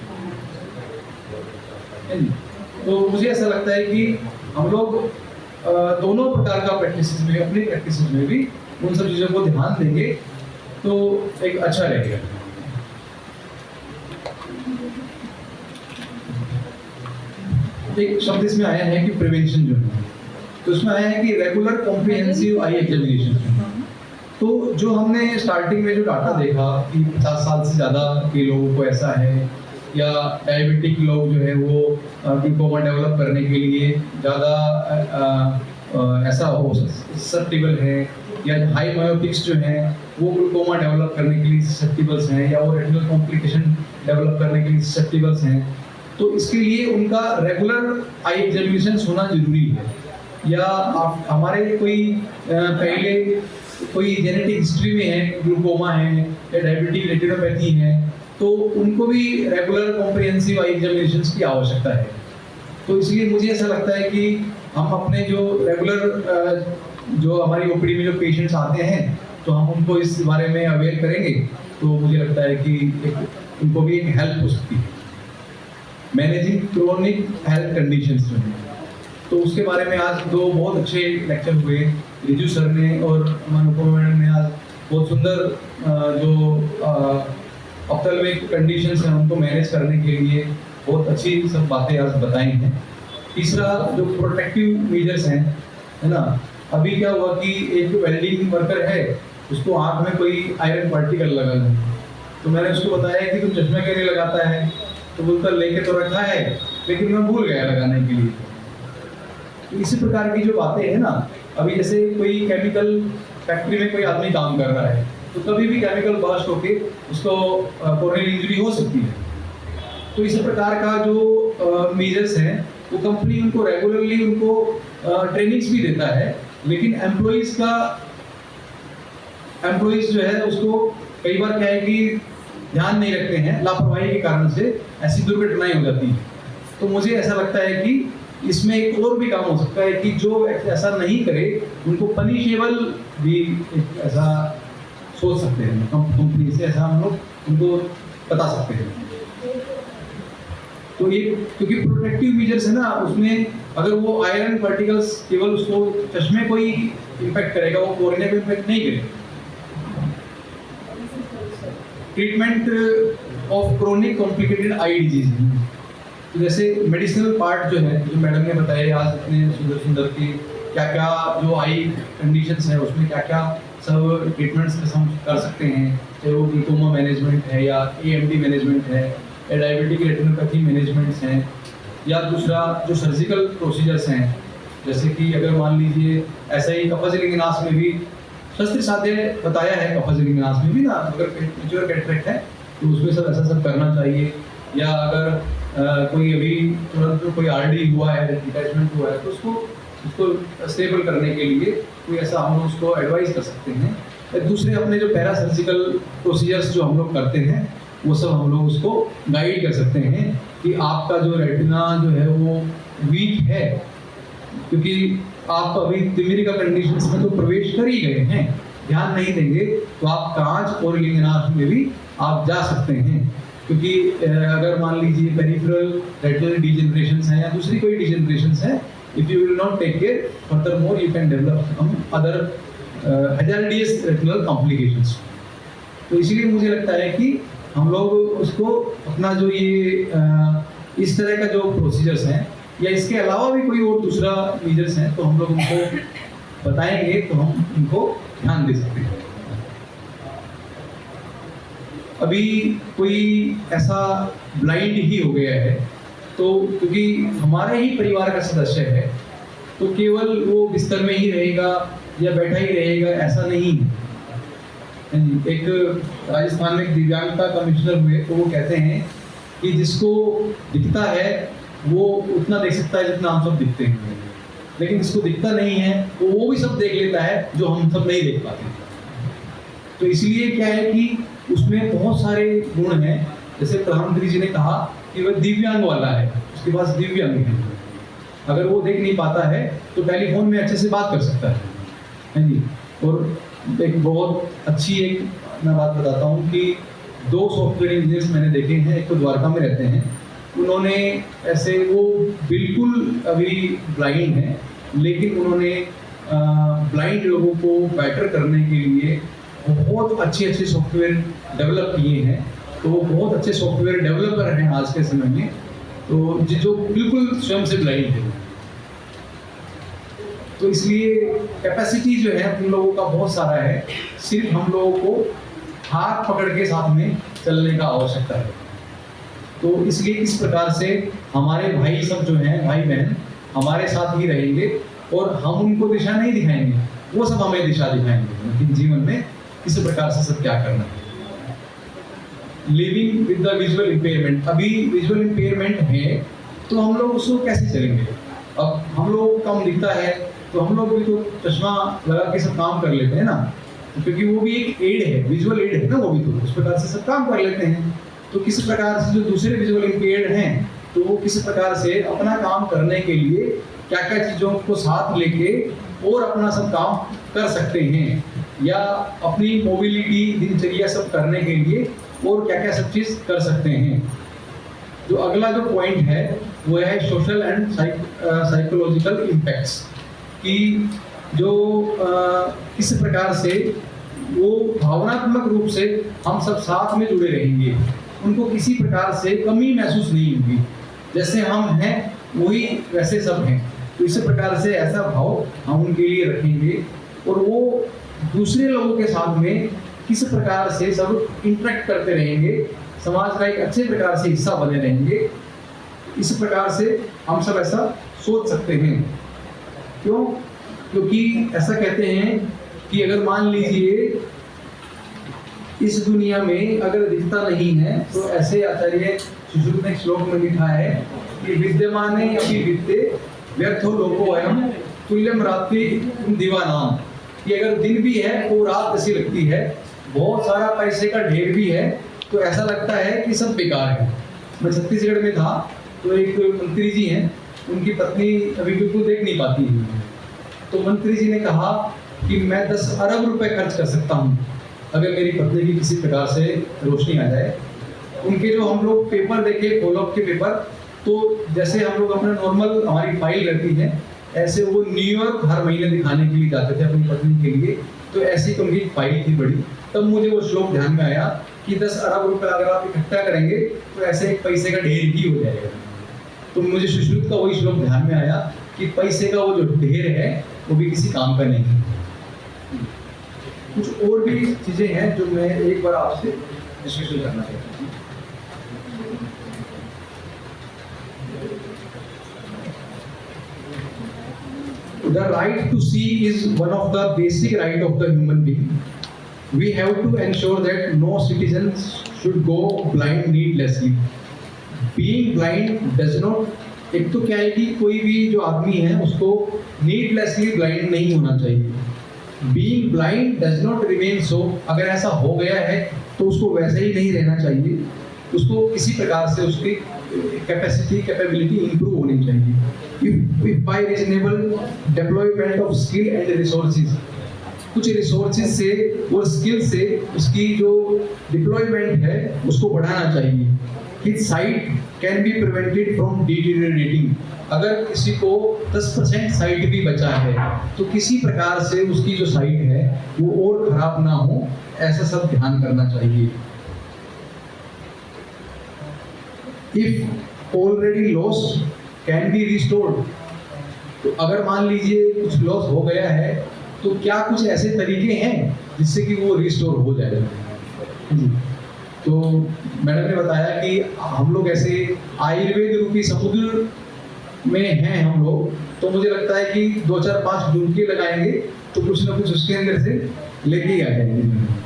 तो मुझे ऐसा लगता है कि हम लोग दोनों प्रकार का प्रैक्टिस में, अपनी प्रैक्टिस में भी उन सब चीज़ों को ध्यान देंगे तो एक अच्छा रहेगा। एक शब्द इसमें आया है कि प्रिवेंशन जो है, तो इसमें आया है कि रेगुलर कॉम्प्रिहेंसिव आई एग्जामिनेशन। तो जो हमने स्टार्टिंग में जो डाटा देखा कि 50 साल से ज़्यादा के लोगों को ऐसा है, या डायबिटिक लोग जो है वो ग्लूकोमा डेवलप करने के लिए ज़्यादा ऐसा हो ससेप्टिबल है, या हाई मायोपिक्स जो हैं वो ग्लूकोमा डेवलप करने के लिए ससेप्टिबल्स हैं, या वो रेटिनल कॉम्प्लिकेशन डेवलप करने के लिए ससेप्टिबल्स हैं, तो इसके लिए उनका रेगुलर आई एग्जामिनेशन होना जरूरी है। या आप हमारे कोई पहले कोई जेनेटिक हिस्ट्री में है, ग्लूकोमा है या डायबिटिक रेटिनोपैथी है, तो उनको भी रेगुलर कॉम्प्रिहेंसिव आई एग्जामिनेशंस की आवश्यकता है। तो इसलिए मुझे ऐसा लगता है कि हम अपने जो रेगुलर जो हमारी ओपीडी में जो पेशेंट्स आते हैं, तो हम उनको इस बारे में अवेयर करेंगे, तो मुझे लगता है कि उनको भी एक हेल्प हो सकती है। मैनेजिंग क्रोनिक हेल्थ कंडीशंस जो हैं, तो उसके बारे में आज दो बहुत अच्छे लेक्चर हुए, रिजू सर ने और अनुपमा मैडम ने आज बहुत सुंदर जो ऑप्थेल्मिक कंडीशंस हैं उनको मैनेज करने के लिए बहुत अच्छी सब बातें आज बताई हैं। तीसरा जो प्रोटेक्टिव मेजर्स हैं, है ना, अभी क्या हुआ कि एक वेल्डिंग वर्कर है, उसको आँख में कोई आयरन पार्टिकल लगा है, तो मैंने उसको बताया कि तुम चश्मा क्यों नहीं लगाता है, तो बोलता लेके तो रखा है लेकिन मैं भूल गया लगाने के लिए। तो इसी प्रकार की जो बातें हैं ना, अभी जैसे कोई केमिकल फैक्ट्री में कोई आदमी काम कर रहा है, तो कभी भी केमिकल बर्स्ट होके उसको कॉर्नियल इंजरी हो सकती है। तो इसी प्रकार का जो मेजर्स हैं वो कंपनी उनको रेगुलरली उनको ट्रेनिंग्स भी देता है, लेकिन एम्प्लॉइज जो है उसको कई बार क्या है कि ध्यान नहीं रखते हैं, लापरवाही के कारण से ऐसी दुर्घटनाएं हो जाती हैं। तो मुझे ऐसा लगता है कि इसमें एक और भी काम हो सकता है कि जो ऐसा नहीं करे उनको पनिशेबल भी ऐसा सोच सकते हैं, कंपनी से ऐसा हम लोग उनको बता सकते हैं। तो ये क्योंकि प्रोटेक्टिव मेजर्स है ना, उसमें अगर वो आयरन पार्टिकल्स केवल उसको चश्मे को ही इम्पैक्ट करेगा, वो कोर्निया को इम्पैक्ट नहीं करेगा। Treatment of chronic complicated eye disease, तो जैसे मेडिसिनल पार्ट जो है, जो मैडम ने बताया आज इतने सुंदर सुंदर की क्या क्या जो आई कंडीशंस है उसमें क्या क्या सब ट्रीटमेंट्स हम कर सकते हैं, चाहे वो ग्लूकोमा मैनेजमेंट है या AMD मैनेजमेंट है या डायबिटिक रेटिनोपैथी मैनेजमेंट्स हैं, या दूसरा जो सर्जिकल प्रोसीजर्स हैं, जैसे कि अगर मान लीजिए ऐसा ही कफाजिलिंगनास में भी शस्त्र साध्य बताया है, कफाजिलिंगनास में भी ना अगर मेच्योर कैटरेक्ट है तो उसमें सब ऐसा सब करना चाहिए। या अगर कोई अभी तुरंत कोई RD हुआ है, डिटैचमेंट हुआ है, तो उसको स्टेबल करने के लिए कोई ऐसा हम लोग उसको एडवाइस कर सकते हैं। दूसरे अपने जो पैरा सर्जिकल प्रोसीजर्स जो हम लोग करते हैं वो सब हम लोग उसको गाइड कर सकते हैं कि आपका जो रेटिना जो है वो वीक है, क्योंकि आप अभी तिमिर का कंडीशंस में तो प्रवेश कर ही गए हैं, ध्यान नहीं देंगे तो आप कांच और लिंगनाथ में भी आप जा सकते हैं। क्योंकि अगर मान लीजिए पेरिफेरल रेटिनल डिजेनरेशंस हैं या दूसरी कोई डिजेनरेशंस है, if you will not take care furthermore you can develop some other hazardous retinal complications. तो इसीलिए मुझे लगता है कि हम लोग उसको अपना जो ये इस तरह का जो प्रोसीजर्स हैं या इसके अलावा भी कोई और दूसरा मेजर्स हैं तो हम लोग उनको बताएंगे तो हम उनको ध्यान दे सकते हैं। अभी कोई ऐसा ब्लाइंड ही हो गया है तो क्योंकि हमारे ही परिवार का सदस्य है तो केवल वो बिस्तर में ही रहेगा या बैठा ही रहेगा ऐसा नहीं। एक राजस्थान में एक दिव्यांगता कमिश्नर हुए तो वो कहते हैं कि जिसको दिखता है वो उतना देख सकता है जितना हम सब दिखते हैं, लेकिन जिसको दिखता नहीं है वो भी सब देख लेता है जो हम सब नहीं देख पाते। तो इसलिए क्या है कि उसमें बहुत सारे गुण हैं, जैसे प्रधानमंत्री जी ने कहा कि वह दिव्यांग वाला है, उसके पास दिव्यांग है, अगर वो देख नहीं पाता है तो टेलीफोन में अच्छे से बात कर सकता है जी। और एक बहुत अच्छी मैं बात बताता हूँ कि 2 सॉफ्टवेयर इंजीनियर्स मैंने देखे हैं, एक तो द्वारका में रहते हैं, उन्होंने ऐसे वो बिल्कुल अभी ब्लाइंड हैं, लेकिन उन्होंने ब्लाइंड लोगों को बेटर करने के लिए बहुत अच्छे सॉफ्टवेयर डेवलप किए हैं। तो वो बहुत अच्छे सॉफ्टवेयर डेवलपर हैं आज के समय में, तो जो बिल्कुल स्वयं से ब्लाइंड है। तो इसलिए कैपेसिटी जो है उन लोगों का बहुत सारा है, सिर्फ हम लोगों को हाथ पकड़ के साथ में चलने का आवश्यकता है। तो इसलिए इस प्रकार से हमारे भाई सब जो हैं, भाई बहन हमारे साथ ही रहेंगे और हम उनको दिशा नहीं दिखाएंगे, वो सब हमें दिशा दिखाएंगे, लेकिन जीवन में इस प्रकार से सब क्या करना है। Living with the visual impairment, अभी विजुअल इम्पेयरमेंट है तो हम लोग उसको कैसे चलेंगे। अब हम लोग को कम दिखता है तो हम लोग भी तो चश्मा लगा के सब काम कर लेते हैं ना, क्योंकि वो भी एक एड है, विजुअल एड है ना, वो भी तो उस प्रकार से सब काम कर लेते हैं। तो किस प्रकार से जो दूसरे विजुअल इम्पेयर्ड हैं तो वो किस प्रकार से अपना काम करने के लिए क्या क्या चीज़ों को साथ लेके और अपना सब काम कर सकते हैं, या अपनी मोबिलिटी दिनचर्या सब करने के लिए और क्या क्या सब चीज़ कर सकते हैं। जो अगला जो पॉइंट है वो है सोशल एंड साइकोलॉजिकल इम्पैक्ट्स, कि जो किस प्रकार से वो भावनात्मक रूप से हम सब साथ में जुड़े रहेंगे, उनको किसी प्रकार से कमी महसूस नहीं होगी, जैसे हम हैं वही वैसे सब हैं। तो इस प्रकार से ऐसा भाव हम उनके लिए रखेंगे और वो दूसरे लोगों के साथ में किस प्रकार से सब इंटरेक्ट करते रहेंगे, समाज का एक अच्छे प्रकार से हिस्सा बने रहेंगे। इस प्रकार से हम सब ऐसा सोच सकते हैं। क्यों? क्योंकि ऐसा कहते हैं कि अगर मान लीजिए इस दुनिया में अगर दिखता नहीं है तो ऐसे आचार्य सुश्रुत ने श्लोक में लिखा है कि विद्यमाने अपि विद्ये व्यर्थो लोको अयम तुल्यम रात्रि दीवानाम, कि अगर दिन भी है तो रात ऐसी लगती है, बहुत सारा पैसे का ढेर भी है तो ऐसा लगता है कि सब बेकार है। मैं छत्तीसगढ़ में था तो एक मंत्री जी हैं, उनकी पत्नी अभी बिल्कुल देख नहीं पाती है, तो मंत्री जी ने कहा कि मैं 10 अरब रुपए खर्च कर सकता हूँ अगर मेरी पत्नी की किसी प्रकार से रोशनी आ जाए। उनके जो हम लोग पेपर देखे फॉलोअप के पेपर, तो जैसे हम लोग अपना नॉर्मल हमारी फाइल रहती है, ऐसे वो न्यूयॉर्क हर महीने दिखाने के लिए जाते थे अपनी पत्नी के लिए, तो ऐसी उनकी फाइल थी बड़ी। तब मुझे वो श्लोक ध्यान में आया कि 10 अरब रुपए अगर आप इकट्ठा करेंगे तो ऐसे एक पैसे का ढेर ही हो जाएगा। तो मुझे सुश्रुत का वही श्लोक ध्यान में आया कि पैसे का वो जो ढेर है वो भी किसी काम का नहीं है। कुछ और भी चीजें हैं जो मैं एक बार आपसे डिस्कशन करना चाहता हूँ। The right to see is one of the basic right of the human being. We have to ensure that no citizen should go blind needlessly. Being blind does not, एक तो क्या है कि कोई भी जो आदमी है उसको needlessly blind नहीं होना चाहिए। Being blind does not remain so, अगर ऐसा हो गया है तो उसको वैसे ही नहीं रहना चाहिए, उसको किसी प्रकार से उसकी कैपेबिलिटी इंप्रूव होनी चाहिए। If by reasonable deployment of skill and resources, कुछ रिसोर्सेज से और स्किल से उसकी जो डिप्लॉयमेंट है उसको बढ़ाना चाहिए। His sight can be prevented from deteriorating, अगर किसी को 10% साइट भी बचा है तो किसी प्रकार से उसकी जो साइट है वो और खराब ना हो, ऐसा सब ध्यान करना चाहिए। If already lost can be restored, तो अगर मान लीजिए कुछ लॉस हो गया है तो क्या कुछ ऐसे तरीके हैं जिससे कि वो रिस्टोर हो जाए। तो मैडम ने बताया कि हम लोग ऐसे आयुर्वेद रूपी समुद्र में हैं हम लोग, तो मुझे लगता है कि 2-4-5 डुबकी लगाएंगे तो कुछ ना कुछ उसके अंदर से लेके आ जाएंगे।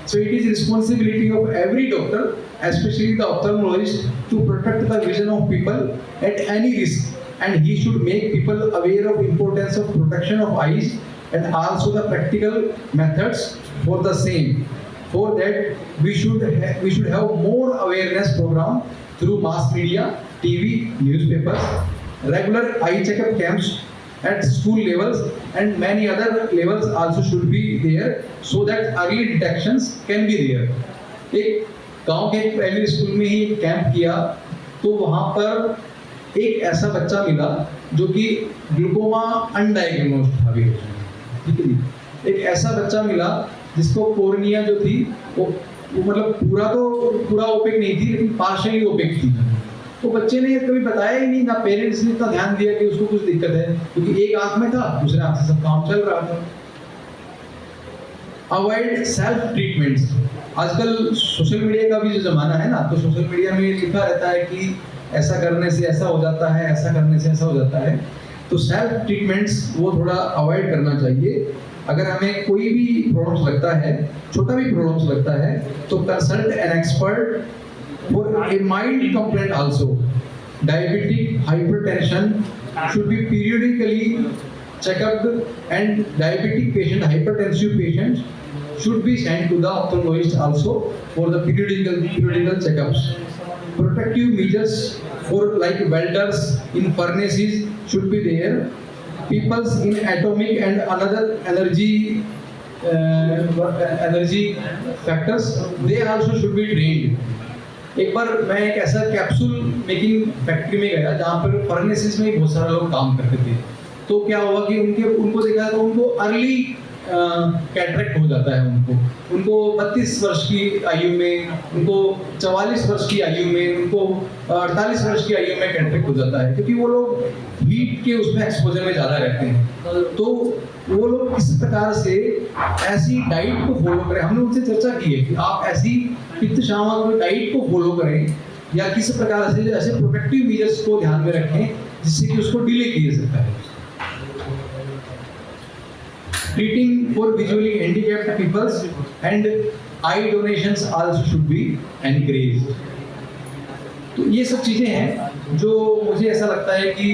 So it is responsibility of every doctor, especially the ophthalmologist, to protect the vision of people at any risk, and he should make people aware of importance of protection of eyes and also the practical methods for the same. For that we should have more awareness program through mass media, TV, newspapers, regular eye checkup camps at school levels and many other levels also should be there so that early detections can be there. एक गांव के एक primary school में ही camp किया तो वहां पर एक ऐसा बच्चा मिला जो कि ग्लूकोमा अनडायग्नोस्ड था भी, ठीक है जी। एक ऐसा बच्चा मिला जिसको कोर्निया जो थी वो मतलब पूरा ओपेक नहीं थी लेकिन पार्शियली ओपेक थी। तो बच्चे ने कभी बताया ही नहीं, ना पेरेंट्स ने इतना ध्यान दिया कि उसको कुछ दिक्कत है, क्योंकि एक आंख में था, दूसरे आंख से सब काम चल रहा था। Avoid self treatments. आजकल सोशल मीडिया का भी जो जमाना है ना, तो सोशल मीडिया में लिखा रहता है कि ऐसा करने से ऐसा हो जाता है, ऐसा करने से ऐसा हो जाता है। तो सेल्फ ट्रीटमेंट्स वो थोड़ा अवॉइड करना चाहिए। अगर हमें कोई भी प्रॉब्लम्स लगता है, छोटा भी प्रॉब्लम्स लगता है, तो consult an expert for a mild complaint also. Diabetic hypertension should be periodically checked, and diabetic patient, hypertensive patients should be sent to the ophthalmologist also for the periodical checkups. Protective measures for like welders in furnaces should be there. Peoples in atomic and another energy factors, they also should be trained. एक बार मैं एक ऐसा capsule making factory में गया जहाँ पर furnaces में बहुत सारे लोग काम करते थे। तो क्या हुआ कि उनको देखा तो उनको अर्ली कैटरेक्ट हो जाता है। उनको 32 वर्ष की आयु में, उनको 44 वर्ष की आयु में, उनको 48 वर्ष की आयु में कैटरेक्ट हो जाता है, क्योंकि वो लोग हीट के उसमें एक्सपोजर में ज़्यादा रहते हैं। तो वो लोग किस प्रकार से ऐसी डाइट को फॉलो करें, हमने उनसे चर्चा की है कि आप ऐसी पित्त शामक डाइट को फॉलो करें या किस प्रकार से ऐसे प्रोटेक्टिव मेजर्स को ध्यान में रखें जिससे कि उसको डिले किया जा सकता है। Treating for visually handicapped peoples and eye donations also should be encouraged. तो ये सब चीजें हैं जो मुझे ऐसा लगता है कि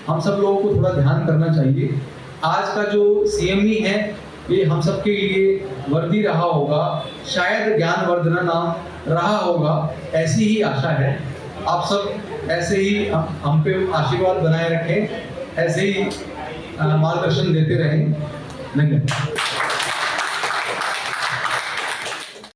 हम सब लोगों को थोड़ा ध्यान करना चाहिए। आज का जो CME है ये हम सब के लिए वर्दी रहा होगा, शायद ज्ञानवर्धना नाम रहा होगा, ऐसी ही आशा है। आप सब ऐसे ही हम पे आशीर्वाद बनाए रखें, ऐसे ही मार्गदर्शन देते रहें। धन्यवाद।